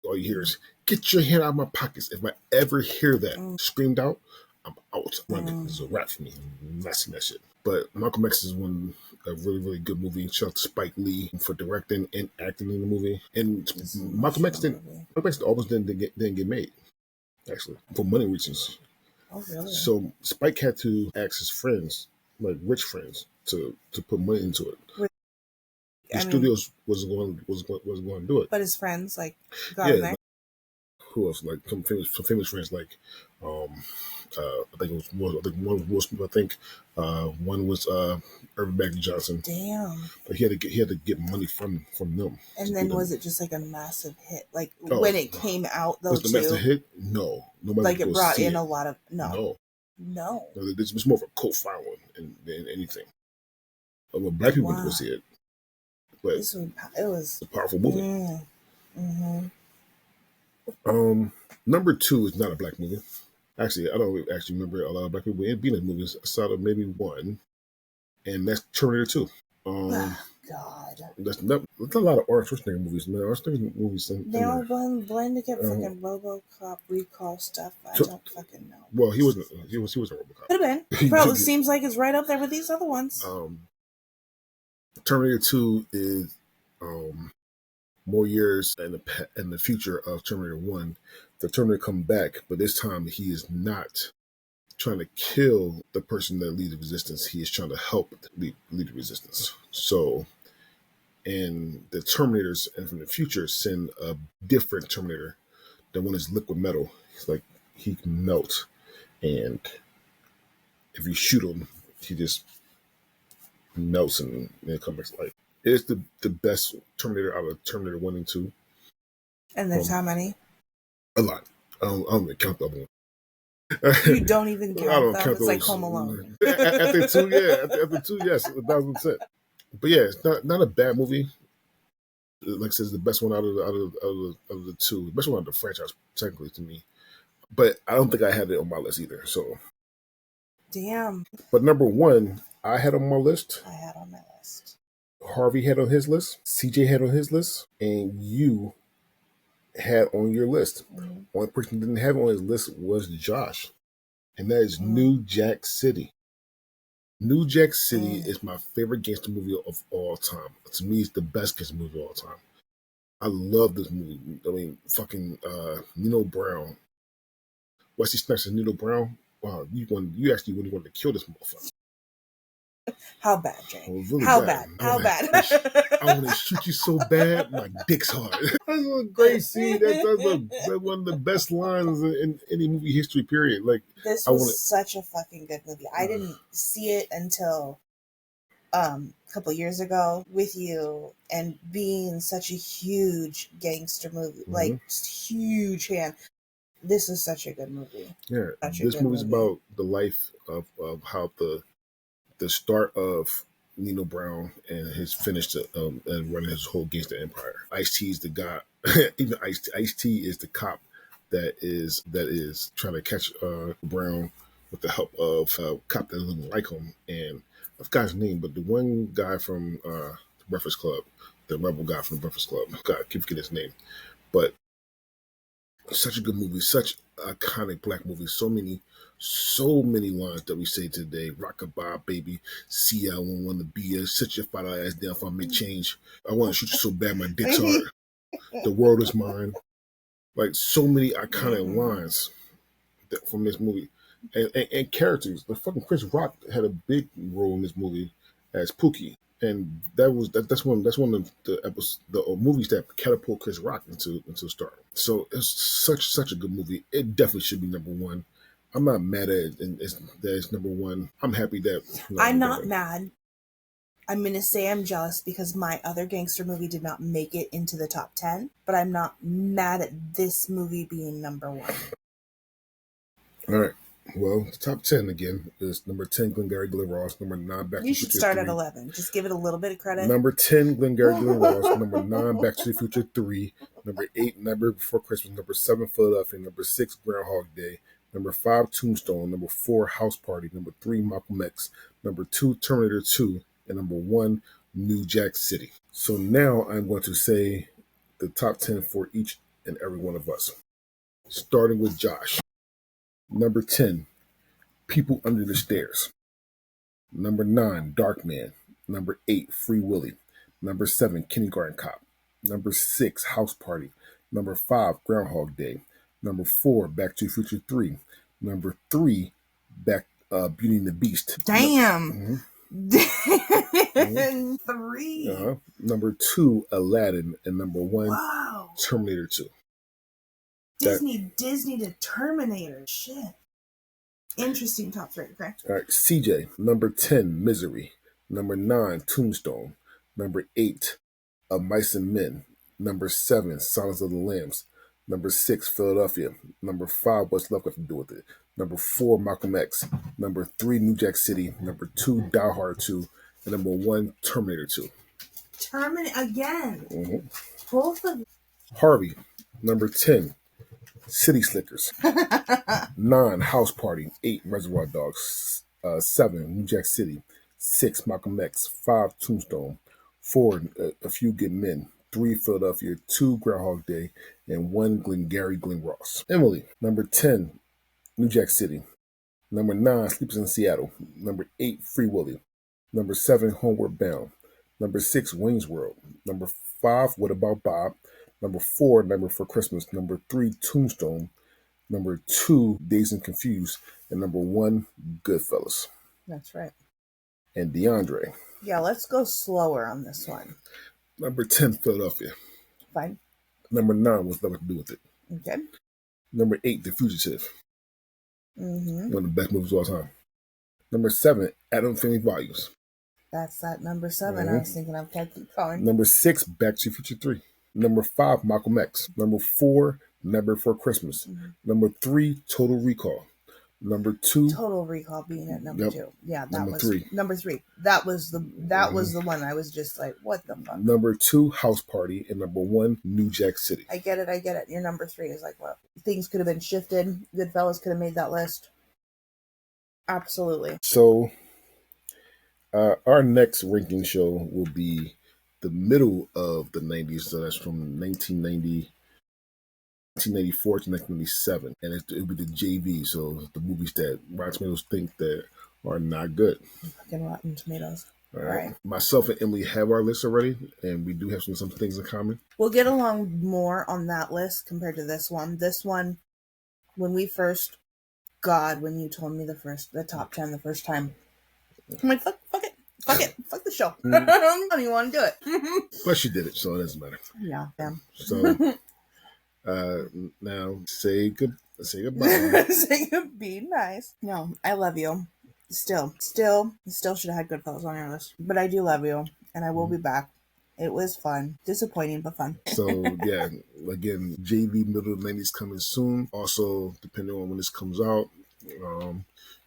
[SPEAKER 1] all you hear is, "Get your hand out of my pockets." If I ever hear that screamed out, I'm out. Running.
[SPEAKER 2] Mm.
[SPEAKER 1] It's a wrap for me. I'm not seeing that shit. But Malcolm X is one a really, really good movie. Shout out to Spike Lee for directing and acting in the movie. And
[SPEAKER 2] This is much
[SPEAKER 1] Malcolm
[SPEAKER 2] of
[SPEAKER 1] X
[SPEAKER 2] a
[SPEAKER 1] didn't.
[SPEAKER 2] movie.
[SPEAKER 1] Malcolm X almost didn't get made actually for money reasons.
[SPEAKER 2] Oh, really?
[SPEAKER 1] So Spike had to ask his friends, like rich friends, to put money into it.
[SPEAKER 2] Were-
[SPEAKER 1] The
[SPEAKER 2] I mean,
[SPEAKER 1] studios was going to do it.
[SPEAKER 2] but his friends like got him
[SPEAKER 1] Yeah,
[SPEAKER 2] there.
[SPEAKER 1] who else? Like some famous friends like I think I think one was Will Smith. I think one was Irving Bagley Johnson.
[SPEAKER 2] Damn.
[SPEAKER 1] But he had to get money from them to
[SPEAKER 2] And
[SPEAKER 1] do
[SPEAKER 2] then
[SPEAKER 1] the
[SPEAKER 2] was
[SPEAKER 1] movie.
[SPEAKER 2] it just like a massive hit? Like
[SPEAKER 1] Oh,
[SPEAKER 2] when it came out though
[SPEAKER 1] was the master
[SPEAKER 2] too,
[SPEAKER 1] hit? No, nobody went
[SPEAKER 2] like
[SPEAKER 1] to
[SPEAKER 2] it
[SPEAKER 1] go
[SPEAKER 2] brought
[SPEAKER 1] see
[SPEAKER 2] in
[SPEAKER 1] it.
[SPEAKER 2] a lot of
[SPEAKER 1] No,
[SPEAKER 2] no.
[SPEAKER 1] no, it's more of a cult following than anything. Well, black people went to go
[SPEAKER 2] Wow.
[SPEAKER 1] see it, but
[SPEAKER 2] This was it was
[SPEAKER 1] it's a powerful movie.
[SPEAKER 2] mm-hmm.
[SPEAKER 1] Number two is not a black movie. Actually, I don't actually remember a lot of black people being in movies. I saw maybe one, and that's Terminator 2. Um,
[SPEAKER 2] Oh, God.
[SPEAKER 1] that's a lot of Arnold Schwarzenegger movies, man. Arnold Schwarzenegger movies
[SPEAKER 2] They
[SPEAKER 1] in
[SPEAKER 2] all
[SPEAKER 1] there.
[SPEAKER 2] blend to get
[SPEAKER 1] Um,
[SPEAKER 2] fucking RoboCop recall stuff. I
[SPEAKER 1] so,
[SPEAKER 2] don't fucking know.
[SPEAKER 1] well, he wasn't. He was a
[SPEAKER 2] Could have been.
[SPEAKER 1] RoboCop.
[SPEAKER 2] Probably seems like it's right up there with these other ones.
[SPEAKER 1] um, Terminator 2 is more years in the future of Terminator 1. The Terminator come back, but this time he is not trying to kill the person that leads the resistance. He is trying to help lead the resistance. So, and the Terminators and from the future send a different Terminator. The one is liquid metal. He's like he can melt, and if you shoot him, he just melts and then comes back to life. It's the best Terminator out of Terminator 1 and 2.
[SPEAKER 2] And there's
[SPEAKER 1] Um,
[SPEAKER 2] how many?
[SPEAKER 1] a lot. I don't even count the other one.
[SPEAKER 2] You don't even
[SPEAKER 1] I
[SPEAKER 2] count
[SPEAKER 1] don't
[SPEAKER 2] them.
[SPEAKER 1] count
[SPEAKER 2] It's like
[SPEAKER 1] those.
[SPEAKER 2] Home Alone.
[SPEAKER 1] After two, yeah. After two, yes, 1,000%. But yeah, it's not a bad movie. Like I said, it's the best one out of the two. The best one out of the franchise, technically, to me. But I don't think I had it on my list either. So,
[SPEAKER 2] Damn.
[SPEAKER 1] but number one, I had on my list.
[SPEAKER 2] I had on my list.
[SPEAKER 1] Harvey had on his list. CJ had on his list, and you had on your list.
[SPEAKER 2] Mm-hmm.
[SPEAKER 1] Only person that didn't have on his list was Josh, and that is
[SPEAKER 2] Mm-hmm.
[SPEAKER 1] New Jack City. New Jack City
[SPEAKER 2] Mm.
[SPEAKER 1] is my favorite gangster movie of all time. To me, it's the best gangster movie of all time. I love this movie. I mean, fucking Nino Brown, Wesley Snipes and Nino Brown. Wow, you actually really wanted to kill this motherfucker.
[SPEAKER 2] How bad, Jay?
[SPEAKER 1] It was really
[SPEAKER 2] How
[SPEAKER 1] bad.
[SPEAKER 2] bad? How bad?
[SPEAKER 1] I want to shoot you so bad, my dick's hard. That's a great scene. That's one of the best lines in any movie history. Period. Like
[SPEAKER 2] This
[SPEAKER 1] I
[SPEAKER 2] was
[SPEAKER 1] want
[SPEAKER 2] such a fucking good movie. I didn't see it until a couple years ago with you, and being such a huge gangster movie, like
[SPEAKER 1] to.
[SPEAKER 2] just huge fan. This is such a good movie.
[SPEAKER 1] Yeah,
[SPEAKER 2] Such a
[SPEAKER 1] this
[SPEAKER 2] good
[SPEAKER 1] movie's
[SPEAKER 2] movie.
[SPEAKER 1] about the life of how the start of Nino Brown and his finish to and running his whole gangster empire. Ice T is the guy. Even Ice T is the cop that is trying to catch Brown with the help of a cop that doesn't like him. And I forgot his name, but the one guy from the Breakfast Club, the rebel guy from the Breakfast Club. God, I keep forgetting his name. But such a good movie, such iconic black movie. So many lines that we say today. Rockabye, baby. See, I won't want to be a sit your father ass down if I make change. I want to shoot you so bad, my dick's hard. The world is mine. Like so many iconic lines from this movie, and characters. The fucking Chris Rock had a big role in this movie as Pookie, and that's one of the episodes, the movies that catapult Chris Rock into stardom. So it's such a good movie. It definitely should be number one. I'm not mad at it, and that it's number one. I'm happy that
[SPEAKER 2] I'm
[SPEAKER 1] that
[SPEAKER 2] not
[SPEAKER 1] way.
[SPEAKER 2] mad. I'm gonna say I'm jealous because my other gangster movie did not make it into the top 10, but I'm not mad at this movie being number one.
[SPEAKER 1] All right. Well, the top 10 again is number 10, Glengarry Glen Ross. Number 9, Back to
[SPEAKER 2] You
[SPEAKER 1] the
[SPEAKER 2] should
[SPEAKER 1] Future
[SPEAKER 2] start at
[SPEAKER 1] 3.
[SPEAKER 2] 11. Just give it a little bit of credit.
[SPEAKER 1] Number 10, Glengarry Glen Ross. Number 9, Back to the Future 3. Number 8, Nightmare Before Christmas. Number 7, Philadelphia. Number 6, Groundhog Day. Number 5, Tombstone. Number 4, House Party. Number 3, Malcolm X. Number 2, Terminator 2. And number 1, New Jack City. So now I'm going to say the top 10 for each and every one of us. Starting with Josh. Number 10, People Under the Stairs. Number 9, Darkman. Number 8, Free Willy. Number 7, Kindergarten Cop. Number 6, House Party. Number 5, Groundhog Day. Number 4, Back to the Future 3. Number 3, Beauty and the Beast.
[SPEAKER 2] Damn. Mm-hmm. 3.
[SPEAKER 1] Number 2, Aladdin. And number 1, wow, Terminator 2.
[SPEAKER 2] Disney to Terminator. Shit. Interesting top 3, okay?
[SPEAKER 1] All right, CJ. Number 10, Misery. Number 9, Tombstone. Number 8, Of Mice and Men. Number 7, Silence of the Lambs. Number 6, Philadelphia. Number 5, What's Love Got to Do with It? Number 4, Malcolm X. Number 3, New Jack City. Number 2, Die Hard 2. And number 1, Terminator 2.
[SPEAKER 2] Terminator again. Mm-hmm. Both of
[SPEAKER 1] Harvey. Number 10, City Slickers. 9, House Party. 8, Reservoir Dogs. 7, New Jack City. 6, Malcolm X. 5, Tombstone. 4, A Few Good Men. 3, Philadelphia. 2, Groundhog Day. And 1, Glengarry Glen Ross. Emily. Number 10, New Jack City. Number 9, Sleepers in Seattle. Number 8, Free Willy. Number 7, Homeward Bound. Number 6, Wayne's World. Number 5, What About Bob? Number 4, Nightmare Before Christmas. Number 3, Tombstone. Number 2, Dazed and Confused. And number 1, Goodfellas.
[SPEAKER 2] That's right.
[SPEAKER 1] And DiAndre.
[SPEAKER 2] Yeah, let's go slower on this one.
[SPEAKER 1] Number 10, Philadelphia.
[SPEAKER 2] Fine.
[SPEAKER 1] Number 9, What's Love Got to Do with It?
[SPEAKER 2] Okay.
[SPEAKER 1] Number 8, The Fugitive.
[SPEAKER 2] Mm-hmm.
[SPEAKER 1] One of the best movies of all time. Number 7, Adam Family Values.
[SPEAKER 2] That's that number 7. Mm-hmm. I was thinking of keep going.
[SPEAKER 1] Number 6, Back to the Future 3. Number 5, Malcolm X. Number 4, Nightmare Before Christmas. Mm-hmm. Number 3, Total Recall. Number 2,
[SPEAKER 2] Total Recall being at number 2. Yeah, that
[SPEAKER 1] number
[SPEAKER 2] was
[SPEAKER 1] 3.
[SPEAKER 2] Number 3. That was the one I was just like, what the fuck?
[SPEAKER 1] Number 2, House Party, and number 1, New Jack City.
[SPEAKER 2] I get it. Your number 3 is like, well, things could have been shifted. Goodfellas could have made that list. Absolutely.
[SPEAKER 1] So, our next ranking show will be the middle of the 90s. So that's from 1994 to 1997. And it'll be the JV. So the movies that Rotten Tomatoes think that are not good.
[SPEAKER 2] Fucking Rotten Tomatoes.
[SPEAKER 1] All right. Myself and Emily have our list already. And we do have some things in common.
[SPEAKER 2] We'll get along more on that list compared to this one. This one, when you told me the top 10 the first time, I'm like, fuck it. Fuck the show. I don't even want to do it.
[SPEAKER 1] But she did it, so it doesn't matter.
[SPEAKER 2] Yeah.
[SPEAKER 1] So now say goodbye.
[SPEAKER 2] Be nice. No, I love you. Still should have had Goodfellas on your list. But I do love you, and I will be back. It was fun. Disappointing, but fun.
[SPEAKER 1] So, yeah, again, JV middle of the 90s coming soon. Also, depending on when this comes out,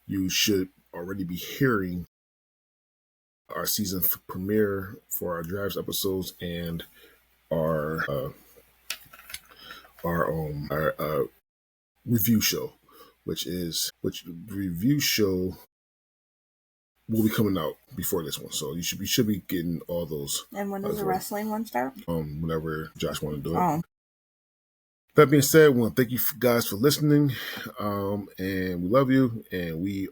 [SPEAKER 1] you should already be hearing our season premiere for our Drives episodes and our review show, which review show will be coming out before this one. So you should be getting all those.
[SPEAKER 2] And when does the wrestling one start?
[SPEAKER 1] Whenever Josh want to do it. Oh. That being said, I want to thank you guys for listening. And we love you, and we